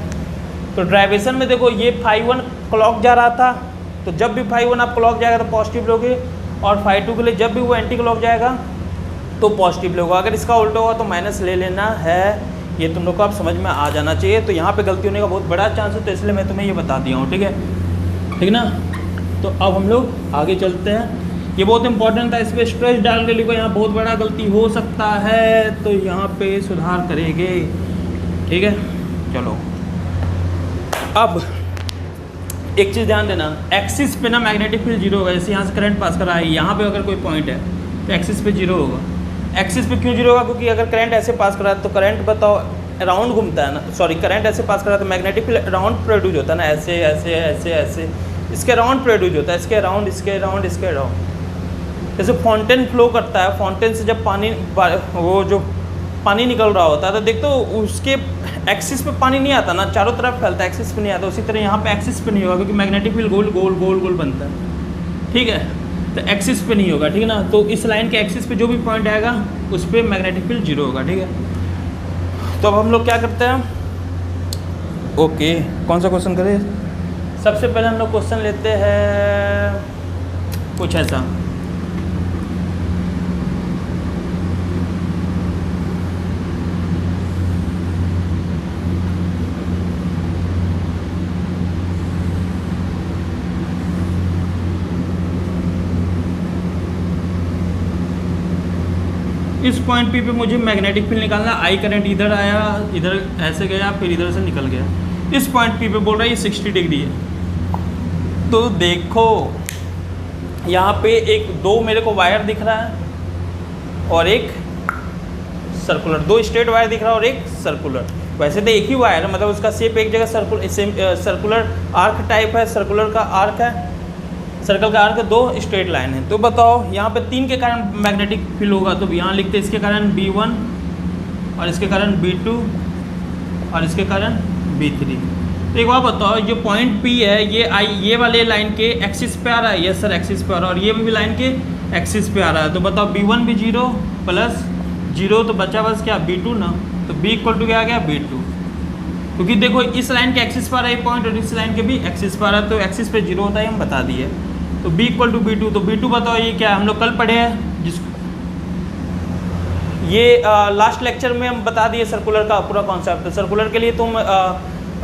तो ड्राइवेशन में देखो ये 5-1 क्लॉक जा रहा था, तो जब भी 5-1 आप क्लॉक जाएगा तो पॉजिटिव लोगे, और 5-2 के लिए जब भी वो एंटी क्लॉक जाएगा तो पॉजिटिव लोगे। अगर इसका उल्टा होगा तो माइनस ले लेना है, ये तुम लोग को आप समझ में आ जाना चाहिए। तो यहाँ पे गलती होने का बहुत बड़ा चांस है, तो इसलिए मैं तुम्हें ये बता दिया हूँ, ठीक है, ठीक ना। तो अब हम लोग आगे चलते हैं, ये बहुत इंपॉर्टेंट था, इस पर स्ट्रेस डाल के लिखो, यहाँ बहुत बड़ा गलती हो सकता है, तो यहाँ पे सुधार करेंगे, ठीक है। चलो अब एक चीज़ ध्यान देना, एक्सिस पे ना मैग्नेटिक फील्ड जीरो होगा, जैसे यहाँ से करंट पास कर रहा है, यहाँ पे अगर कोई पॉइंट है तो एक्सिस पे जीरो होगा। एक्सिस पे क्यों जीरो होगा? क्योंकि अगर करंट ऐसे पास कर रहा है तो करंट बताओ अराउंड घूमता है ना, सॉरी करंट ऐसे पास कर रहा है तो मैग्नेटिक फील्ड अराउंड प्रोड्यूस होता है ना, ऐसे ऐसे ऐसे ऐसे, इसके अराउंड प्रोड्यूस होता है, इसके अराउंड इसके अराउंड इसके अराउंड। जैसे फाउंटेन फ्लो करता है, फाउंटेन से जब पानी वो जो पानी निकल रहा होता है तो देखते हो उसके एक्सिस पे पानी नहीं आता ना, चारों तरफ फैलता है, एक्सिस पे नहीं आता। उसी तरह यहाँ पे एक्सिस पे नहीं होगा, क्योंकि मैग्नेटिक फील्ड गोल गोल गोल गोल बनता है, ठीक है, तो एक्सिस पे नहीं होगा, ठीक है ना। तो इस लाइन के एक्सिस पे जो भी पॉइंट आएगा उस पर मैग्नेटिक फील्ड जीरो होगा, ठीक है। तो अब हम लोग क्या करते हैं, ओके कौन सा क्वेश्चन करें? सबसे पहले हम लोग क्वेश्चन लेते हैं कुछ ऐसा, इस पॉइंट पी पे मुझे मैग्नेटिक फील्ड निकालना, आई करंट इधर आया, इधर ऐसे गया, फिर इधर से निकल गया, इस पॉइंट पी पे बोल रहा है ये 60 डिग्री है। तो देखो यहाँ पे एक दो मेरे को वायर दिख रहा है और एक सर्कुलर, दो स्ट्रेट वायर दिख रहा है और एक सर्कुलर। वैसे तो एक ही वायर है, मतलब उसका शेप एक जगह सर्कुलर आर्क टाइप है, सर्कुलर का आर्क है, सर्कल का आर्क, दो स्ट्रेट लाइन है। तो बताओ यहाँ पे 3 के कारण मैग्नेटिक फील्ड होगा, तो यहाँ लिखते हैं इसके कारण B1 और इसके कारण B2 और इसके कारण B3। तो एक बात बताओ, जो पॉइंट P है ये वाले लाइन के एक्सिस पे आ रहा है, यस सर एक्सिस पे आ रहा है, और ये भी लाइन के एक्सिस पे आ रहा है। तो बताओ B1 भी 0 प्लस 0, तो बचा बस क्या B2 ना, तो B इक्वल टू क्या आ गया B2, क्योंकि देखो इस लाइन के एक्सिस पर आ रहा है पॉइंट और इस लाइन के भी एक्सिस पर आ रहा है, तो एक्सिस पे 0 होता है, हम बता दिए। तो B इक्वल टू B2, तो B2 बताओ ये क्या है, हम लोग कल पढ़े हैं, जिसको ये लास्ट लेक्चर में हम बता दिए सर्कुलर का पूरा कॉन्सेप्ट। तो सर्कुलर के लिए तुम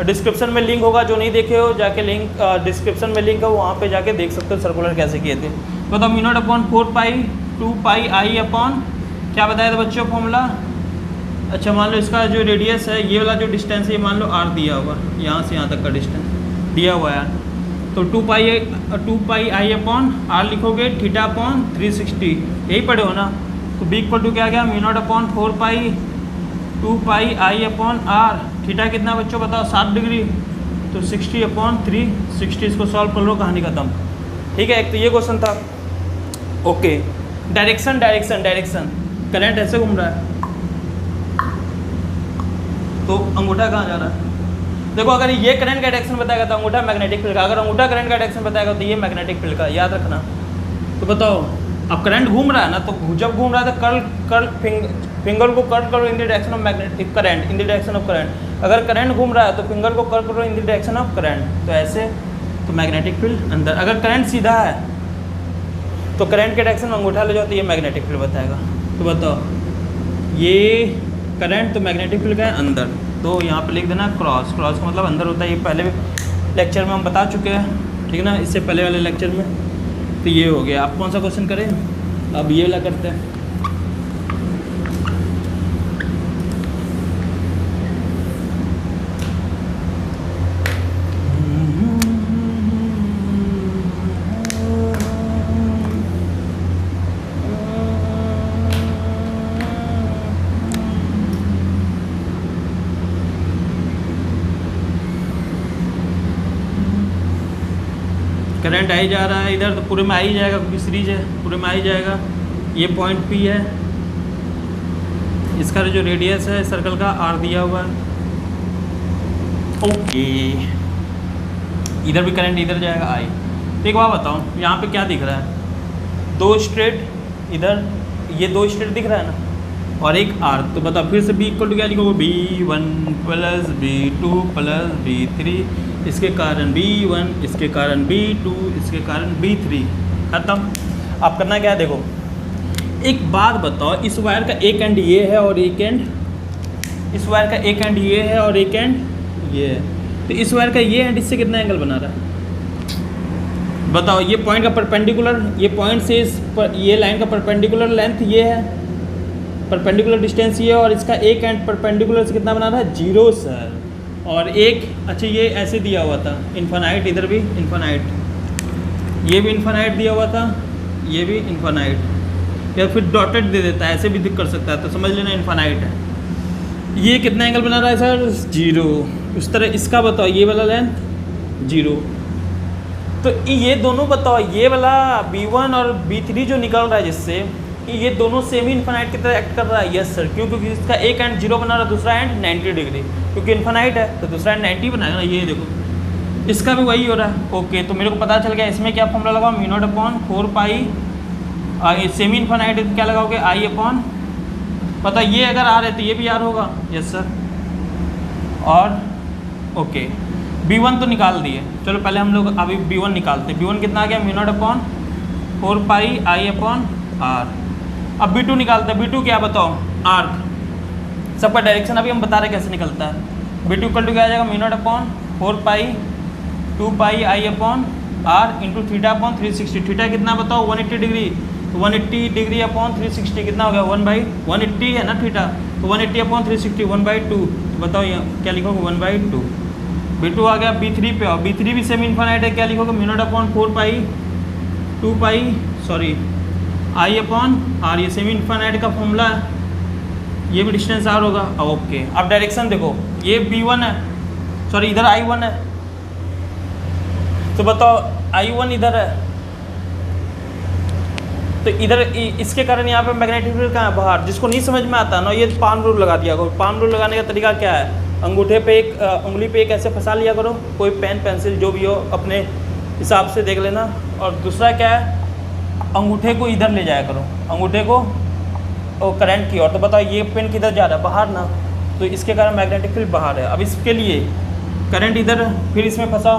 डिस्क्रिप्शन में लिंक होगा, जो नहीं देखे हो जाके लिंक डिस्क्रिप्शन में लिंक है, वहाँ पे जाके देख सकते हो सर्कुलर कैसे किए थे। बताओ μ0 upon 4 pi 2 pi I upon क्या बताया था बच्चों फॉर्मूला? अच्छा मान लो इसका जो रेडियस है, ये वाला जो डिस्टेंस है, ये मान लो r दिया हुआ, यहाँ से यहाँ तक का डिस्टेंस दिया हुआ है, तो 2 पाई आई अपॉन r लिखोगे, थीटा अपॉन 360, यही पढ़े हो ना। तो b इक्वल टू क्या गया, μ0 upon 4 pi 2 pi I upon r, theta कितना बच्चों बताओ 7 डिग्री, तो 60 अपॉन 360, इसको सॉल्व कर लो, कहानी खत्म, ठीक है। एक तो ये क्वेश्चन था, okay. Direction direction direction, current ऐसे घूम रहा है तो अंगूठा कहाँ जा रहा है? देखो अगर ये करंट का डायरेक्शन बताएगा तो अंगूठा मैग्नेटिक फील्ड का, अगर अंगूठा करंट का डायरेक्शन बताएगा तो ये मैग्नेटिक फील्ड का, याद रखना। तो बताओ अब करंट घूम रहा है ना, तो जब घूम रहा है तो फिंगर को कर्ल करो इन the direction of magnetic current, in the direction of current. अगर करंट घूम रहा है तो फिंगर को कर्ल करो इन द डायरेक्शन ऑफ करंट, तो ऐसे, तो मैग्नेटिक फील्ड अंदर। अगर करंट सीधा है तो करंट के डायरेक्शन में अंगूठा ले जाओ तो ये मैग्नेटिक फील्ड बताएगा। तो बताओ ये करंट तो मैग्नेटिक फील्ड का है अंदर, तो यहाँ पे लिख देना क्रॉस, क्रॉस का मतलब अंदर होता है, ये पहले लेक्चर में हम बता चुके हैं, ठीक है ना, इससे पहले वाले लेक्चर में। तो ये हो गया। आप कौन सा क्वेश्चन करें? अब ये वाला करते हैं। करंट आई जा रहा है इधर, तो पूरे में आ ही जाएगा क्योंकि सीरीज है, पूरे में आ ही जाएगा। ये पॉइंट P है, इसका जो रेडियस है सर्कल का R दिया हुआ है, ओके। इधर भी करंट इधर जाएगा I। तो एक बात बताओ, यहाँ पे क्या दिख रहा है? दो स्ट्रेट इधर ये 2 स्टेट दिख रहा है ना, और एक आर्क। तो बताओ फिर से B इक्वल टू क्या लिखोगे, B1 plus B2 plus B3, इसके कारण B1, इसके कारण B2, इसके कारण B3, खत्म। अब करना क्या है, देखो एक बात बताओ, इस वायर का एक एंड ये है और एक एंड, इस वायर का एक एंड ये है और एक एंड ये है, तो इस वायर का ये एंड इससे कितना एंगल बना रहा है बताओ। ये पॉइंट का परपेंडिकुलर, ये पॉइंट से ये लाइन का परपेंडिकुलर लेंथ ये है, परपेंडिकुलर डिस्टेंस ये है, और इसका एक एंड परपेंडिकुलर से कितना बना रहा है, 0 सर। और एक अच्छा ये ऐसे दिया हुआ था इन्फानाइट, इधर भी इन्फानाइट, ये भी इन्फानाइट दिया हुआ था, ये भी इन्फानाइट, या फिर डॉटेड दे देता है, ऐसे भी दिख कर सकता है, तो समझ लेना इन्फानाइट है। ये कितना एंगल बना रहा है सर, 0। उस तरह इसका बताओ, ये वाला लेंथ 0, तो ये दोनों बताओ, ये वाला B1 और B3 जो निकल रहा है जिससे, ये दोनों सेमी इन्फानाइट की तरह एक्ट कर रहा है। यस सर, क्यों? क्योंकि इसका एक एंड 0 बना रहा है, दूसरा एंड 90 डिग्री, क्योंकि इन्फानाइट है तो दूसरा एंड 90 बनाएगा ना। ये देखो इसका भी वही हो रहा है। ओके, तो मेरे को पता चल गया इसमें क्या फॉर्मूला लगाओ, μ0/4 पाई, सेमी इन्फानाइट क्या लगाओगे, I/, पता ये अगर R है तो ये भी R होगा। यस सर, और ओके B1 तो निकाल दिए, चलो पहले हम लोग अभी B1 निकालते हैं। B1 कितना आ गया, μ0/4 पाई I/R। अब B2 निकालते हैं। B2 क्या बताओ, आर्क, सबका डायरेक्शन अभी हम बता रहे कैसे निकलता है। B2 इक्वल टू क्या आ जाएगा, μ0/4 पाई 2 पाई I/R इंटू θ/360। थीटा कितना बताओ, 180 डिग्री, तो 180 डिग्री अपॉन 360 कितना हो गया, 1/180 है ना थीटा, तो 180/360 1/2, तो बताओ ये क्या लिखोगे, 1/2। B2 आ गया। B3 पे आओ, B3 भी सेमी इन्फानाइट है, क्या लिखोगे, μ0/4 पाई 2 पाई I/R, ये सेमी इन्फानाइट का फॉर्मूला है, ये भी डिस्टेंस R होगा। ओके, अब डायरेक्शन देखो, ये B1 है, सॉरी इधर I1 है, तो बताओ I1 इधर है, तो इधर इसके कारण यहाँ पे मैग्नेटिक फील्ड कहाँ है, बाहर। जिसको नहीं समझ में आता ना, ये पाम रूल लगा दिया करो। पाम रूल लगाने का तरीका क्या है, अंगूठे पे एक उंगली पे एक ऐसे फंसा लिया करो, कोई पेन पेंसिल जो भी हो अपने हिसाब से देख लेना। और दूसरा क्या है, अंगूठे को इधर ले जाया करो, अंगूठे को करंट की ओर। तो बताओ ये पेन किधर जा रहा है, बाहर ना, तो इसके कारण मैग्नेटिक फील्ड बाहर है। अब इसके लिए करंट इधर, फिर इसमें फंसाओ,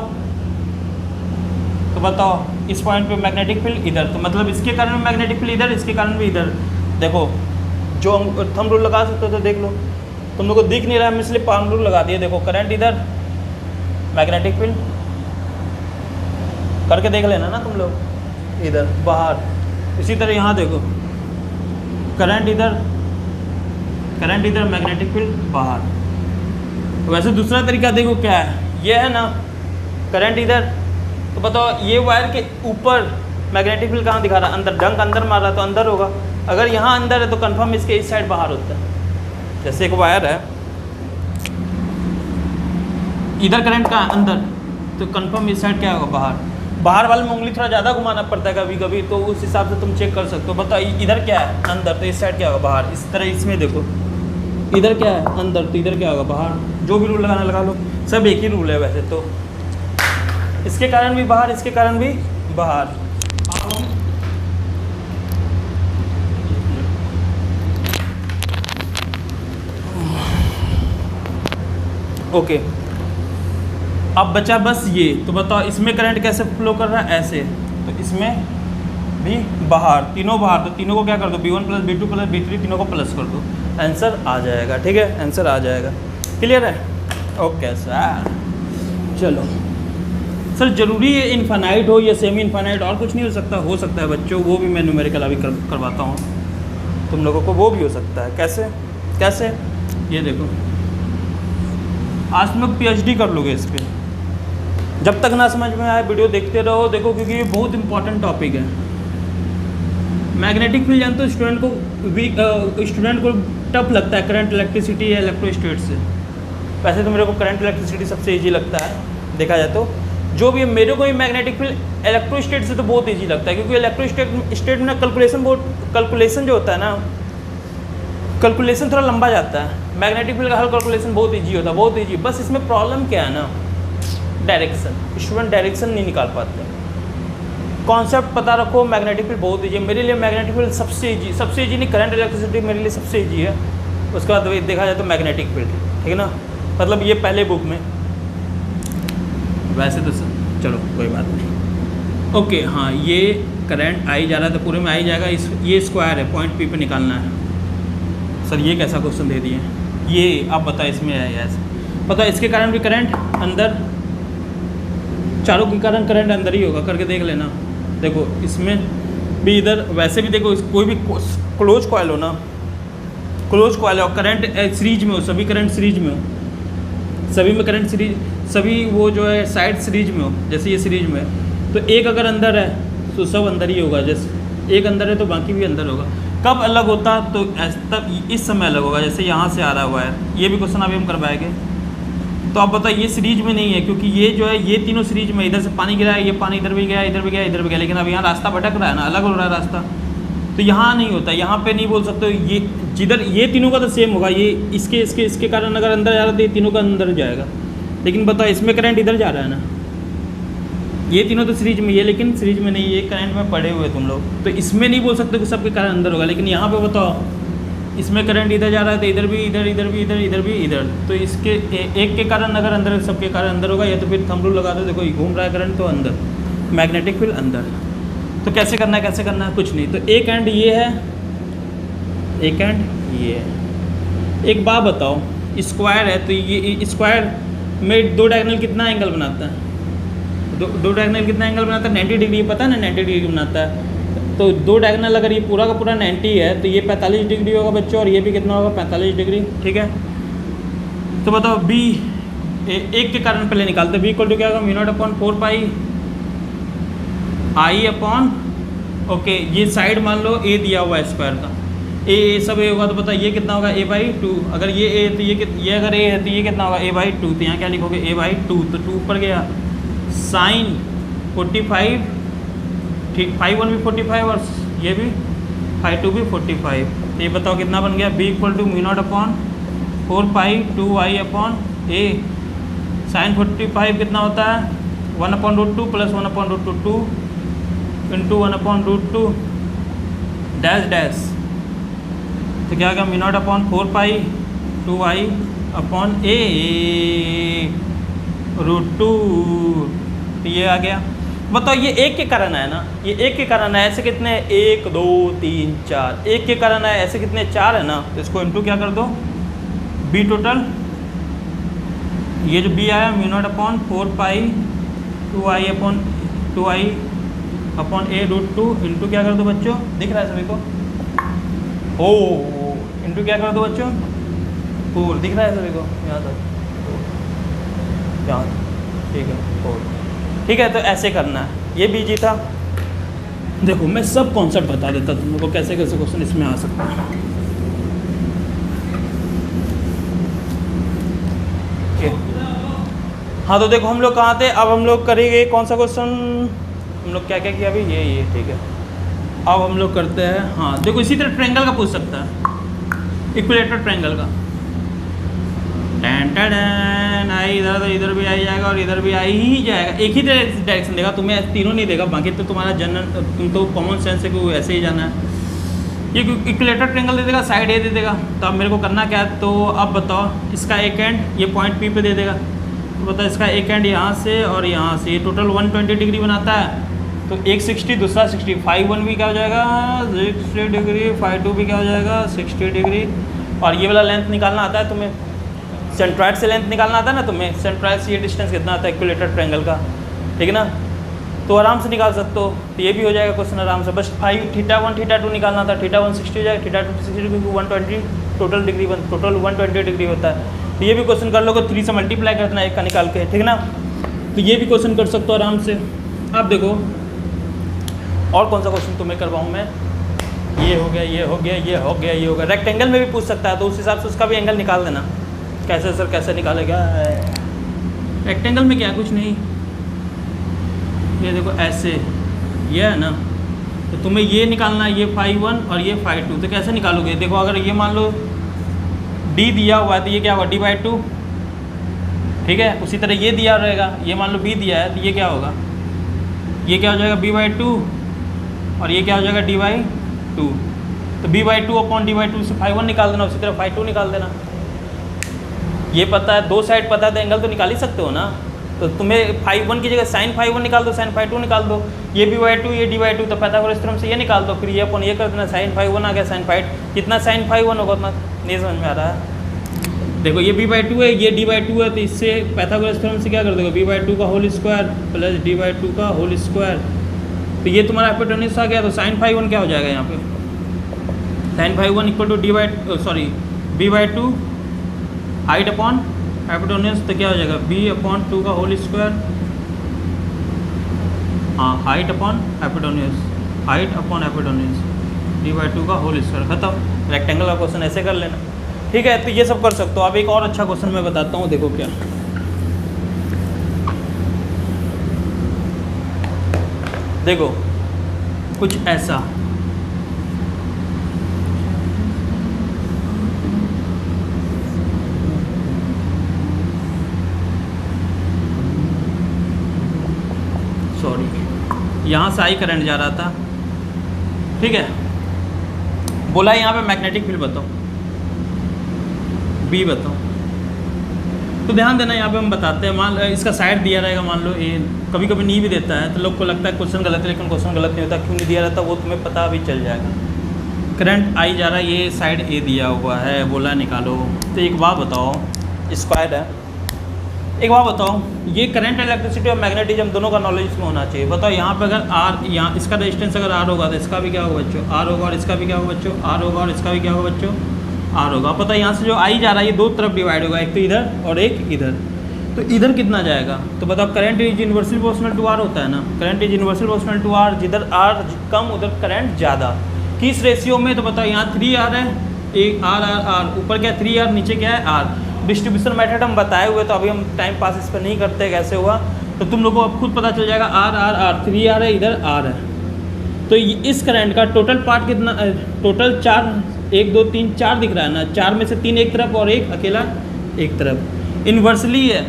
तो बताओ इस पॉइंट पे मैग्नेटिक फील्ड इधर, तो मतलब इसके कारण मैग्नेटिक फील्ड इधर, इसके कारण भी इधर। देखो जो थंब रूल लगा सकते हो तो देख लो, तुम लोग को दिख नहीं रहा है, इसलिए पाम रूल लगा दिए। देखो करंट इधर, मैग्नेटिक फील्ड करके देख लेना ना तुम लोग, इधर बाहर। इसी तरह यहाँ देखो, करंट इधर, मैग्नेटिक फील्ड बाहर। वैसे दूसरा तरीका देखो क्या है, ये है ना करंट इधर, तो बताओ ये वायर के ऊपर मैग्नेटिक फील्ड कहाँ दिखा रहा है, अंदर, डंक अंदर मार रहा है तो अंदर होगा। अगर यहाँ अंदर है तो कंफर्म इसके इस साइड बाहर होता है। जैसे एक वायर है, इधर करंट का अंदर, तो कंफर्म इस साइड क्या होगा, बाहर। बाहर वाले में उंगली थोड़ा ज़्यादा घुमाना पड़ता है कभी कभी, तो उस हिसाब से तुम चेक कर सकते हो। बताओ इधर क्या है, अंदर, तो इस साइड क्या होगा, बाहर। इस तरह इसमें देखो, इधर क्या है, अंदर, तो इधर क्या होगा, बाहर। जो भी रूल लगाना लगा लो, सब एक ही रूल है वैसे तो। इसके कारण भी बाहर, इसके कारण भी बाहर। ओके, अब बचा बस ये, तो बताओ इसमें करंट कैसे फ्लो कर रहा है, ऐसे, तो इसमें भी बाहर, तीनों बाहर, तो तीनों को क्या कर दो, B1 plus B2 plus B3, तीनों को प्लस कर दो, आंसर आ जाएगा। ठीक है, आंसर आ जाएगा। क्लियर है? ओके सर, चलो सर, ज़रूरी है इन्फानाइट हो या सेमी इन्फानाइट, और कुछ नहीं हो सकता है बच्चों, वो भी मैं न्यूमेरिकल अभी करवाता हूँ तुम लोगों को, वो भी हो सकता है। कैसे ये देखो, आज तुम लोग PhD कर लोगे इस पर। जब तक ना समझ में आए वीडियो देखते रहो, देखो, क्योंकि ये बहुत इंपॉर्टेंट टॉपिक है। मैग्नेटिक फील्ड जानते हो, स्टूडेंट को टफ लगता है करंट, इलेक्ट्रिसिटी या इलेक्ट्रोस्टेट से। वैसे तो मेरे को करंट इलेक्ट्रिसिटी सबसे ईजी लगता है, देखा जाए तो। जो भी मेरे को ही मैग्नेटिक फील्ड इलेक्ट्रोस्टेट से तो बहुत ईजी लगता है, क्योंकि इलेक्ट्रोस्टेट में कैलकुलेशन जो होता है ना, कैलकुलेशन थोड़ा लंबा जाता है। मैग्नेटिक फील्ड का हर कैलकुलेशन बहुत ईजी होता है, बहुत ईजी। बस इसमें प्रॉब्लम क्या है ना, डायरेक्शन। स्टूडेंट डायरेक्शन नहीं निकाल पाते, कॉन्सेप्ट पता रखो, मैग्नेटिक फील्ड बहुत ईजी है मेरे लिए। मैग्नेटिक फील्ड सबसे ईजी नहीं, करंट इलेक्ट्रिसिटी मेरे लिए सबसे ईजी है। उसके बाद देखा जाए तो मैग्नेटिक फील्ड, ठीक है ना, मतलब ये पहले बुक में, वैसे तो चलो कोई बात नहीं। ओके हाँ, ये करंट आई जा रहा था, पूरे में आई जाएगा। ये स्क्वायर है, पॉइंट पी पे निकालना है। सर ये कैसा क्वेश्चन दे दिए, ये आप बताओ इसमें है ऐसे, पता है इसके कारण भी करंट अंदर, चारों के कारण करंट अंदर ही होगा, करके देख लेना। देखो इसमें भी, इधर वैसे भी देखो, कोई भी क्लोज कॉइल हो ना, क्लोज कॉइल और करंट सीरीज में हो, सभी करंट सीरीज में हो, सभी में करंट सीरीज, सभी वो जो है साइड सीरीज में हो, जैसे ये सीरीज में है, तो एक अगर अंदर है तो सब अंदर ही होगा, जैसे एक अंदर है तो बाकी भी अंदर होगा। कब अलग होता तो तब इस समय अलग होगा, जैसे यहाँ से आ रहा हुआ है, ये भी क्वेश्चन अभी हम करवाएंगे। तो आप बताइए ये सीरीज में नहीं है, क्योंकि ये जो है ये तीनों सीरीज में, इधर से पानी गिरा है, ये पानी इधर भी गया, इधर भी गया, इधर भी गया, लेकिन अब यहाँ रास्ता भटक रहा है ना, अलग हो रहा है रास्ता, तो यहाँ नहीं होता, यहाँ पे नहीं बोल सकते। ये जिधर ये तीनों का तो सेम होगा, ये इसके कारण अगर अंदर जा रहा है तो ये तीनों का अंदर जाएगा, लेकिन बताओ इसमें करंट इधर जा रहा है ना, ये तीनों तो सीरीज में, ये लेकिन सीरीज में नहीं, ये करंट में पड़े हुए तुम लोग, तो इसमें नहीं बोल सकते कि सबके कारण अंदर होगा। लेकिन यहाँ पे बताओ इसमें करंट इधर जा रहा है तो इधर भी, इधर इधर भी, इधर इधर भी, इधर, तो इसके एक के कारण अगर अंदर, सबके कारण अंदर होगा, या तो फिर थंब रूल लगा दो, देखो घूम रहा है करंट तो अंदर, मैग्नेटिक फील्ड अंदर। तो कैसे करना है, कैसे करना है, कुछ नहीं, तो एक एंड ये है, एक एंड ये है। एक बात बताओ, स्क्वायर है तो ये स्क्वायर में दो डायगोनल कितना एंगल बनाता है, दो डायगोनल कितना एंगल बनाता है, 90 डिग्री, पता है ना 90 डिग्री बनाता है। तो दो डायगोनल अगर ये पूरा का पूरा 90 है तो ये 45 डिग्री होगा बच्चों, और ये भी कितना होगा 45 डिग्री, ठीक है। तो बताओ बी, एक के कारण पहले निकालते, बी इक्वल टू क्या होगा, μ0/4 पाई आई अपॉन, ओके ये साइड मान लो ए दिया हुआ है स्क्वायर का, ए सब ए होगा, तो बताओ ये कितना होगा, a/2। अगर ये ए तो ये अगर ए है तो ये कितना होगा, a/2, तो यहाँ क्या लिखोगे, a/2, तो 2 ऊपर गया, साइन 45, ठीक, 5/1 भी 45 और ये भी 5/2 भी 45, तो ये बताओ कितना बन गया, b equal to μ0/4 pi 2i upon a, sine 45 कितना होता है 1/√2 प्लस 1/√2 इंटू 1/√2 डैश डैश, तो क्या होगा μ0/4 पाई 2i अपॉन a √2, तो ये आ गया। बताओ ये एक के कारण है ना, ये एक के कारण है, ऐसे कितने 1 2 3 4, एक के कारण है, ऐसे कितने 4 है ना, तो इसको इंटू क्या कर दो, बी टोटल, ये जो बी आया μ0/4 pi 2i upon a √2 into क्या कर दो बच्चों, दिख रहा है सभी को, ओ इंटू क्या कर दो बच्चों, 4, दिख रहा है सभी को यहाँ तक, यहाँ, ठीक है 4, ठीक है। तो ऐसे करना है, ये बीजी था। देखो मैं सब कॉन्सेप्ट बता देता तुम लोग को, कैसे कैसे क्वेश्चन इसमें आ सकता है। हाँ तो देखो हम लोग कहाँ थे, अब हम लोग करेंगे कौन सा क्वेश्चन, हम लोग क्या क्या किया अभी, ये ठीक है। अब हम लोग करते हैं, हाँ देखो इसी तरह ट्रायंगल का पूछ सकता है, इक्विलेटरल ट्रायंगल का, आई इधर भी आई जाएगा और इधर भी आई ही जाएगा, एक ही डायरेक्शन देगा तुम्हें, तीनों नहीं देगा, बाकी तो तुम्हारा जनरल, तुम तो कॉमन सेंस है कि ऐसे ही जाना है। ये इक्विलेटरल ट्रायंगल दे देगा, साइड ए दे देगा, तो अब मेरे को करना क्या है, तो अब बताओ इसका एक एंड ये पॉइंट पी पे दे देगा, तो बताओ इसका एक एंड यहाँ से और यहाँ से, ये टोटल 120 डिग्री बनाता है, तो एक 60 दूसरा 60, 5/1 भी क्या हो जाएगा 60 डिग्री, 5/2 भी क्या हो जाएगा 60 डिग्री, और ये वाला लेंथ निकालना आता है तुम्हें, सेंट्रॉइड से लेंथ निकालना आता है ना तुम्हें, सेंट्रॉइड से ये डिस्टेंस कितना आता है इक्विलेटरल ट्रायंगल का, ठीक है ना, तो आराम से निकाल सकते हो। तो ये भी हो जाएगा क्वेश्चन आराम से, बस θ1 θ2 निकालना था, θ1 60 हो जाएगा, θ2 60 क्योंकि 120 टोटल डिग्री टोटल 120 डिग्री होता है। तो ये भी क्वेश्चन कर लोगे, 3 से मल्टीप्लाई करना है एक का निकाल के, ठीक है ना, तो ये भी क्वेश्चन कर सकते हो आराम से। अब देखो और कौन सा क्वेश्चन तुम्हें करवाऊँ मैं, ये हो गया, ये हो गया, ये हो गया, ये हो गया, रेक्टेंगल में भी पूछ सकता है, तो उस हिसाब से उसका भी एंगल निकाल देना। कैसे सर, कैसे निकालेगा, रेक्टेंगल में क्या कुछ नहीं, ये देखो ऐसे, ये है ना, तो तुम्हें ये निकालना है, ये 5/1 और ये 5/2, तो कैसे निकालोगे, देखो अगर ये मान लो d दिया हुआ है तो ये क्या होगा d/2, ठीक है, उसी तरह ये दिया रहेगा, ये मान लो b दिया है तो ये क्या होगा ये क्या हो जाएगा b/2 और ये क्या हो जाएगा d/2। तो b/2 अपॉन d/2 से φ1 निकाल देना, उसी तरह φ2 निकाल देना। ये पता है, दो साइड पता है तो एंगल तो निकाल ही सकते हो ना। तो तुम्हें φ1 की जगह sin φ1 निकाल दो, sin φ2 निकाल दो, ये b/2 ये d/2, तो पाइथागोरस थ्योरम से ये निकाल दो, फिर ये अपन ये कर देना, sin φ1 आ गया, sin φ कितना sin φ1 होगा उतना। नहीं समझ में आ रहा है? देखो ये b/2 है, ये d/2 है, तो इससे पाइथागोरस थ्योरम से क्या कर दोगे, b/2 का होल स्क्वायर प्लस d/2 का होल स्क्वायर। तो ये तुम्हारा हाइपोटेन्यूज आ गया, तो sin φ1 क्या हो जाएगा यहाँ पे, sin φ1 equal to b/2 height upon hypotenuse, तो क्या हो जाएगा b/2 का होल स्क्वायर, हाँ height upon hypotenuse, height upon hypotenuse d/2 का होल स्क्वायर, खत्म। रेक्टेंगल का क्वेश्चन ऐसे कर लेना, ठीक है। तो ये सब कर सकते हो। अब एक और अच्छा क्वेश्चन मैं बताता हूँ, देखो क्या, देखो कुछ ऐसा, सॉरी यहाँ से आई करंट जा रहा था, ठीक है। बोला यहाँ पे मैग्नेटिक फील्ड बताओ, बी बताओ। तो ध्यान देना, यहाँ पे हम बताते हैं, मान इसका साइड दिया रहेगा, मान लो ए, कभी कभी नहीं भी देता है तो लोग को लगता है क्वेश्चन गलत है, लेकिन क्वेश्चन गलत नहीं होता, क्यों नहीं दिया रहता वो तुम्हें पता भी चल जाएगा। करंट आई जा रहा है, ये साइड ए दिया हुआ है, बोला निकालो। तो एक बात बताओ, स्क्वायर है, एक बात बताओ, ये करंट इलेक्ट्रिसिटी और मैग्नेटिज्म दोनों का नॉलेज इसमें होना चाहिए। बताओ यहाँ पे अगर आर, यहाँ इसका रेजिस्टेंस अगर आर होगा तो इसका भी क्या होगा बच्चों, आर होगा, और इसका भी क्या होगा बच्चों, आर होगा, और इसका भी क्या होगा बच्चों, आर होगा। पता है यहाँ से जो आई जा रहा है ये दो तरफ डिवाइड होगा, एक तो इधर और एक इधर। तो इधर कितना जाएगा, तो बताओ current is inversely proportional to R होता है ना, current is inversely proportional to R, जिधर आर कम उधर करंट ज़्यादा। किस रेशियो में, तो बताओ यहाँ 3R है, एक आर आर आर, ऊपर क्या 3R, नीचे क्या है आर। डिस्ट्रीब्यूशन मेथड हम बताए हुए, तो अभी हम टाइम पास इस पर नहीं करते कैसे हुआ, तो तुम लोगों को अब खुद पता चल जाएगा। आर आर आर, 3R है, इधर आर है। तो इस करंट का टोटल पार्ट कितना, टोटल 4, 1 2 3 4 दिख रहा है ना, 4 में से 3 एक तरफ और एक अकेला एक तरफ। इन्वर्सली है,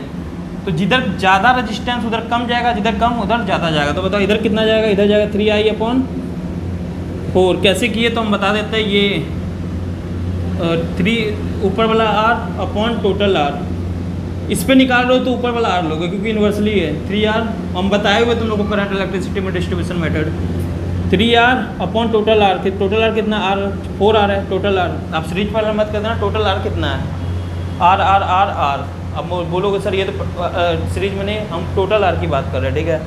तो जिधर ज़्यादा रेजिस्टेंस उधर कम जाएगा, जिधर कम उधर ज़्यादा जाएगा। तो बताओ इधर कितना जाएगा, इधर जाएगा 3I/4। कैसे किए तो हम बता देते हैं, ये 3 ऊपर वाला R अपॉन टोटल R, इस पे निकाल लो तो ऊपर वाला R लोगे, क्योंकि इन्वर्सली है 3R। हम बताए हुए तुम लोगों को करंट इलेक्ट्रिसिटी में distribution method, 3R upon total R। Total R कितना, R 4R है टोटल R। आप सीरीज वाला मत कर देना, टोटल R कितना है, R R R R। अब बोलोगे सर ये तो सीरीज में नहीं, हम टोटल R की बात कर रहे हैं, ठीक है।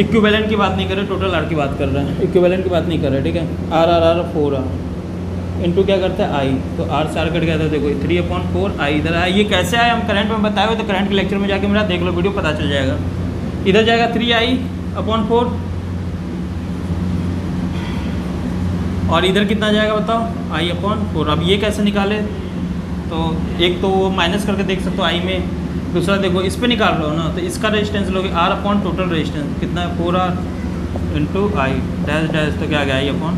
इक्विवेलेंट की बात नहीं कर रहे, टोटल R की बात कर रहे हैं, इक्विवेलेंट की बात नहीं कर रहे, ठीक है। R R R 4R into क्या करते हैं I, तो R से R कट गया था, देखो 3/4 I इधर आया। ये कैसे आया हम करंट में बताए हुए, तो करंट के लेक्चर में जाके मेरा देख लो, वीडियो पता चल जाएगा। इधर जाएगा 3I/4 और इधर कितना जाएगा बताओ, I/4। अब ये कैसे निकाले, तो एक तो वो माइनस करके देख सकते हो I में, दूसरा देखो इस पे निकाल रहे हो ना, तो इसका रेजिस्टेंस लोगे R अपॉन टोटल रेजिस्टेंस कितना है, 4R into I dash dash, तो क्या आ गया I/4।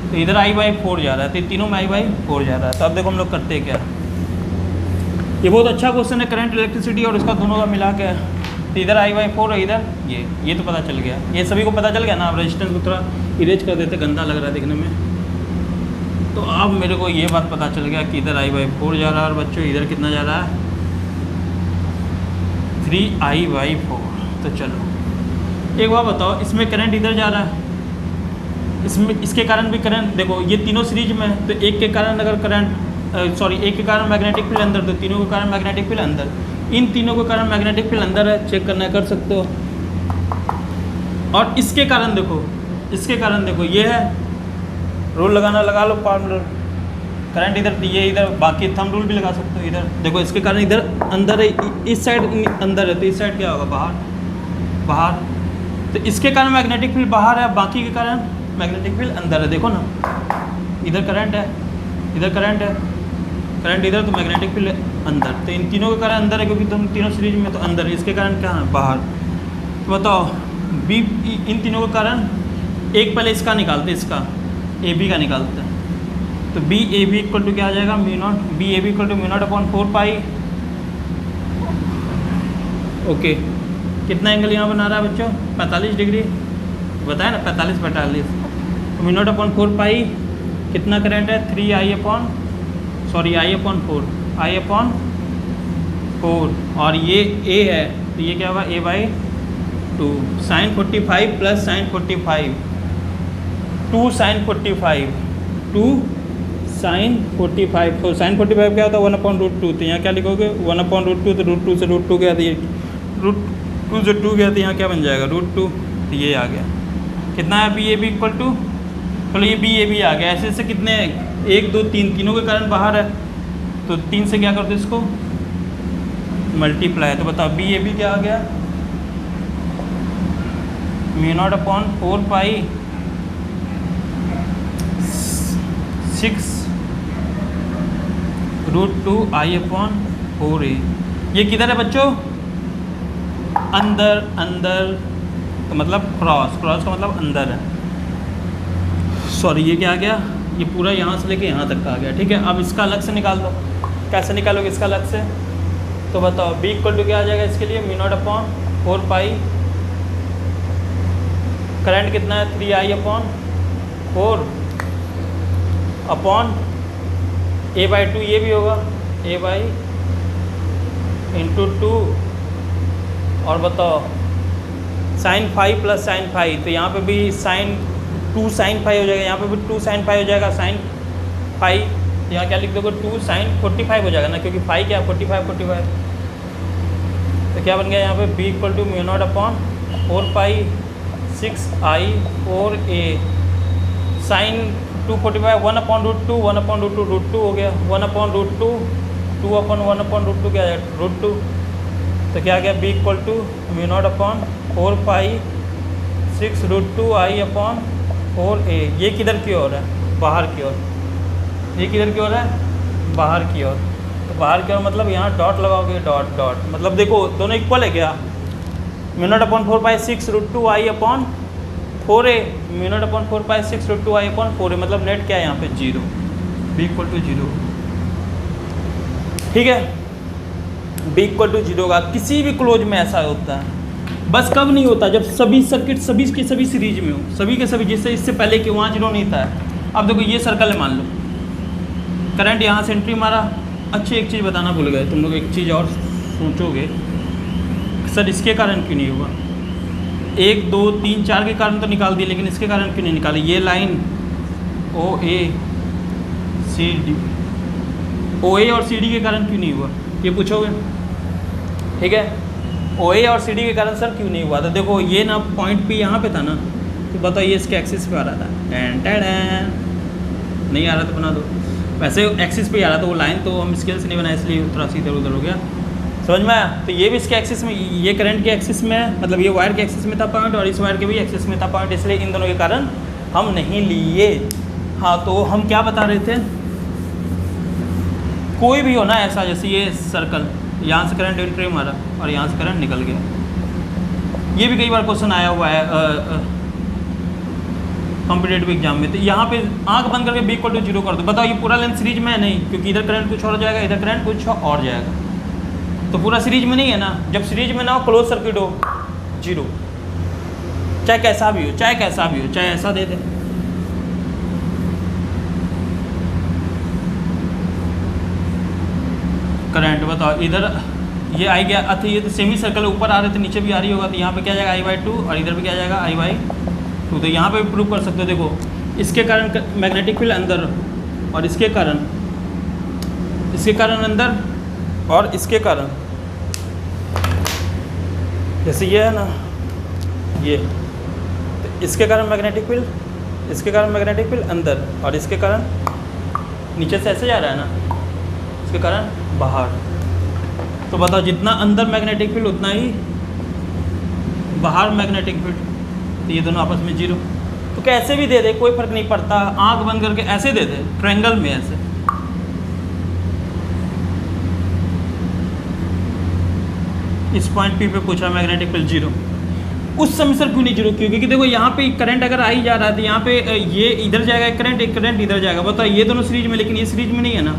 तो इधर I/4 जा रहा है, तो तीनों में I/4 जा रहा है। तो अब देखो हम लोग करते हैं क्या, ये बहुत अच्छा क्वेश्चन है, करंट इलेक्ट्रिसिटी और इसका दोनों का मिला के। तो इधर I/4 है, इधर ये तो पता चल गया, ये सभी को पता चल गया ना। अब रेजिस्टेंस को थोड़ा इरेज कर देते, गंदा लग रहा है देखने में। तो अब मेरे को ये बात पता चल गया कि इधर I/4 जा रहा है, और बच्चों इधर कितना जा रहा है, 3I/4। तो चलो एक बात बताओ, इसमें करंट इधर जा रहा है, इसमें इसके कारण भी करंट, देखो ये तीनों सीरीज में है, तो एक के कारण अगर करंट एक के कारण मैग्नेटिक फील्ड अंदर, तो तीनों के कारण मैग्नेटिक फील्ड अंदर, इन तीनों के कारण मैग्नेटिक फील्ड अंदर है, चेक करना कर सकते हो। और इसके कारण देखो, इसके कारण देखो ये है, रूल लगाना लगा लो, पाम रूल, करंट इधर ये इधर, बाकी थंब रूल भी लगा सकते हो। इधर देखो इसके कारण इधर अंदर है, इस साइड अंदर है, तो इस साइड क्या होगा, बाहर बाहर। तो इसके कारण मैग्नेटिक फील्ड बाहर है, बाकी के कारण मैग्नेटिक फील्ड अंदर है। देखो ना, इधर करंट है, इधर करंट है, करंट इधर, तो मैग्नेटिक फील्ड अंदर। तो इन तीनों के कारण अंदर है, क्योंकि तुम तीनों सीरीज में, तो अंदर। इसके कारण क्या है, बाहर। तो बताओ बी, इन तीनों के कारण, एक पहले इसका निकालते, इसका ए बी का निकालते हैं। तो B A B equal to क्या आ जाएगा, μ0, B A B equal to μ0/4 pi, okay. कितना एंगल यहाँ बना रहा है बच्चों? 45 डिग्री, बताया ना 45। तो म्यू नॉट अपॉन 4 पाई कितना करंट है? 3 I अपॉन 4 और ये A है तो ये क्या होगा? A/2 sign 45 plus sign 45 2 sign 45 तो साइन 45 क्या होता है? 1/√2। तो यहाँ क्या लिखोगे? 1/√2 तो √2 से √2 गया, तो ये √2 से 2 गया, तो यहाँ क्या बन जाएगा? √2। तो ये आ गया। कितना है? BAB इक्वल टू, चलो ये BAB आ गया। ऐसे ऐसे कितने? 1 2 3 तीनों के कारण बाहर है, तो 3 से क्या करते इसको? मल्टीप्लाई। तो बताओ BAB क्या आ गया? Mu naught upon 4 pi 6 √2 I upon 4A। ये किधर है बच्चों? अंदर तो मतलब क्रॉस का मतलब अंदर है। सॉरी, ये क्या आ गया? ये पूरा यहाँ से लेके यहाँ तक का आ गया। ठीक है, अब इसका अलग से निकाल दो। कैसे निकालोगे इसका अलग से? तो बताओ B इक्वल टू क्या आ जाएगा इसके लिए? म्यू नॉट अपॉन 4 पाई, करंट कितना है? 3 I अपॉन 4 अपॉन A/2, ये भी होगा A/2 और बताओ साइन 5 प्लस साइन 5, तो यहाँ पे भी साइन 2 साइन 5 हो जाएगा, यहाँ पे भी 2 साइन 5 हो जाएगा, साइन 5। तो यहाँ क्या लिख दोगे? 2 साइन 45 हो जाएगा ना, क्योंकि 5 क्या 45। तो क्या बन गया यहाँ पे? B equal to mu not upon 4 pi 6 I 4A sine 245 1/√2 √2 हो गया, 1/√2 2/1/√2 क्या है? √2। तो क्या आ गया? B equal to mu not upon 4 pi 6 √2 I upon 4A। ये किधर की ओर है? बाहर की ओर। ये किधर की ओर है? बाहर की ओर। तो बाहर की ओर मतलब यहाँ डॉट लगाओगे, डॉट मतलब देखो दोनों इक्वल है क्या? Mu not upon 4 pi 6 √2 I upon 4A, mu not upon 4 pi 6 √2 I upon 4A, मतलब नेट क्या है यहाँ पे? 0। B equal to 0। ठीक है, B इक्वल टू 0 का किसी भी क्लोज में ऐसा होता है। बस कब नहीं होता? जब सभी सर्किट सभी के सभी सीरीज में हो, सभी के सभी, जिससे इससे पहले कि वहाँ 0 नहीं था। अब देखो ये सर्कल है, मान लो करंट यहाँ से एंट्री मारा। अच्छी एक चीज़ बताना भूल गए तुम लोग, एक चीज़ और सोचोगे सर इसके कारण क्यों नहीं हुआ? 1 2 3 4 के कारण तो निकाल दिए, लेकिन इसके कारण क्यों नहीं निकाले? ये लाइन OA और CD के कारण क्यों नहीं हुआ? ये पूछोगे। ठीक है, OA और CD के कारण सर क्यों नहीं हुआ? तो देखो ये ना पॉइंट P यहाँ पे था ना, तो बताओ ये इसके एक्सिस पे आ रहा था। नहीं आ रहा तो बना दो। वैसे एक्सिस पे आ रहा था वो लाइन, तो हम स्केल से नहीं बनाए इसलिए थोड़ा सा इधर उधर हो गया। समझ में आया? तो ये भी इसके एक्सिस में, ये करंट के एक्सिस में, मतलब ये वायर के एक्सिस में था पॉइंट और इस वायर के भी एक्सिस में था पॉइंट, इसलिए इन दोनों के कारण हम नहीं लिए। हाँ, तो हम क्या बता रहे थे? कोई भी हो ना ऐसा, जैसे ये सर्कल, यहाँ से करंट एंट्री मारा और यहाँ से करंट निकल गया। ये भी कई बार क्वेश्चन आया हुआ है कॉम्पिटेटिव एग्जाम में। तो यहाँ पे आंख बंद करके B इक्वल टू 0 कर दो। बताओ ये पूरा लेंथ सीरीज में है? नहीं, क्योंकि इधर करंट कुछ और हो जाएगा, इधर करंट कुछ और जाएगा, तो पूरा सीरीज में नहीं है ना। जब सीरीज में ना हो, क्लोज सर्किट हो, 0, चाहे कैसा भी हो, चाहे ऐसा दे दे। करंट बताओ इधर ये आई गया, अच्छा ये तो सेमी सर्कल ऊपर आ रहे थे, नीचे भी आ रही होगा, तो यहाँ पे क्या जाएगा? I/2 और इधर भी क्या जाएगा? I/2। तो यहाँ पे भी प्रूव कर सकते हो। देखो इसके कारण मैग्नेटिक फील्ड अंदर, और इसके कारण अंदर, और इसके कारण जैसे ये है ना, ये तो इसके कारण मैग्नेटिक फील्ड, इसके कारण मैग्नेटिक फील्ड अंदर, और इसके कारण नीचे से ऐसे जा रहा है ना, इसके कारण बाहर। तो बताओ जितना अंदर मैग्नेटिक फील्ड उतना ही बाहर मैग्नेटिक फील्ड, तो ये दोनों आपस में 0। तो कैसे भी दे दे, कोई फर्क नहीं पड़ता, आंख बंद करके ऐसे दे दे, ट्रायंगल में ऐसे। इस पॉइंट P पे पूछा मैग्नेटिक फील्ड 0, उस समय सर क्यों नहीं 0? क्योंकि देखो यहाँ पे करंट अगर आ ही जा रहा है, तो यहाँ पे ये इधर जाएगा एक करंट इधर जाएगा। बताओ ये दोनों सीरीज में, लेकिन ये सीरीज में नहीं है ना,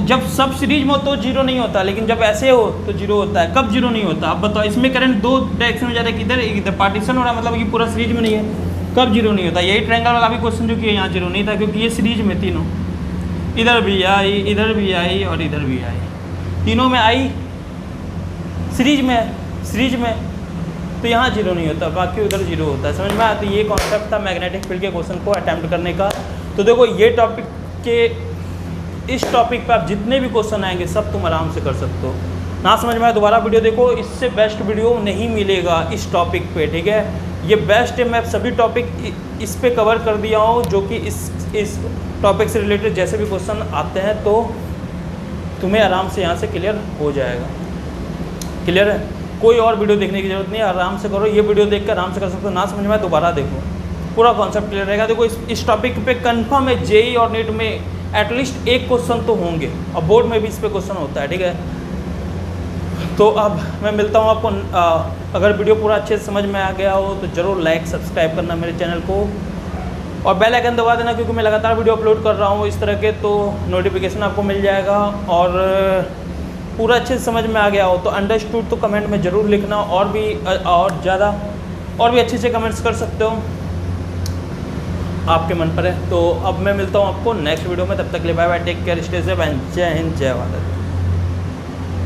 जब सब सीरीज में हो तो जीरो नहीं होता, लेकिन जब ऐसे हो तो जीरो होता है। कब जीरो नहीं होता अब बताओ? इसमें करंट दो डायरेक्शन में जा रहा है, किधर एक इधर पार्टीशन हो रहा है, मतलब कि पूरा सीरीज में नहीं है। कब जीरो नहीं होता? यही ट्रायंगल वाला भी क्वेश्चन जो कि यहाँ जीरो नहीं था, क्योंकि ये सीरीज में तीनों, इधर भी आई, इधर भी आई और इधर भी आई, तीनों में आई, सीरीज में तो यहाँ जीरो नहीं होता, बाकी उधर जीरो होता है। समझ में आती? ये कॉन्सेप्ट था मैग्नेटिक फील्ड के क्वेश्चन को अटैम्प्ट करने का। तो देखो ये टॉपिक के, इस टॉपिक पे आप जितने भी क्वेश्चन आएंगे सब तुम आराम से कर सकते हो। ना समझ में आए दोबारा वीडियो देखो, इससे बेस्ट वीडियो नहीं मिलेगा इस टॉपिक पे, ठीक है? ये बेस्ट है, मैं सभी टॉपिक इस पे कवर कर दिया हूँ, जो कि इस टॉपिक से रिलेटेड जैसे भी क्वेश्चन आते हैं तो तुम्हें आराम से यहाँ से क्लियर हो जाएगा। क्लियर है? कोई और वीडियो देखने की जरूरत नहीं है, आराम से करो। ये वीडियो देख कर आराम से कर सकते हो। ना समझ में आए दोबारा देखो, पूरा कॉन्सेप्ट क्लियर रहेगा। देखो इस टॉपिक पे कंफर्म है, जेई और नीट में एटलीस्ट एक क्वेश्चन तो होंगे, और बोर्ड में भी इस पे क्वेश्चन होता है, ठीक है? तो अब मैं मिलता हूँ आपको। अगर वीडियो पूरा अच्छे से समझ में आ गया हो तो ज़रूर लाइक सब्सक्राइब करना मेरे चैनल को, और बेल आइकन दबा देना, क्योंकि मैं लगातार वीडियो अपलोड कर रहा हूँ इस तरह के, तो नोटिफिकेशन आपको मिल जाएगा। और पूरा अच्छे से समझ में आ गया हो तो अंडरस्टूड तो कमेंट में ज़रूर लिखना, और भी अच्छे कमेंट्स कर सकते हो, आपके मन पर है। तो अब मैं मिलता हूँ आपको नेक्स्ट वीडियो में, तब तक के लिए bye bye, take care, stay safe and जय हिंद, जय भारत।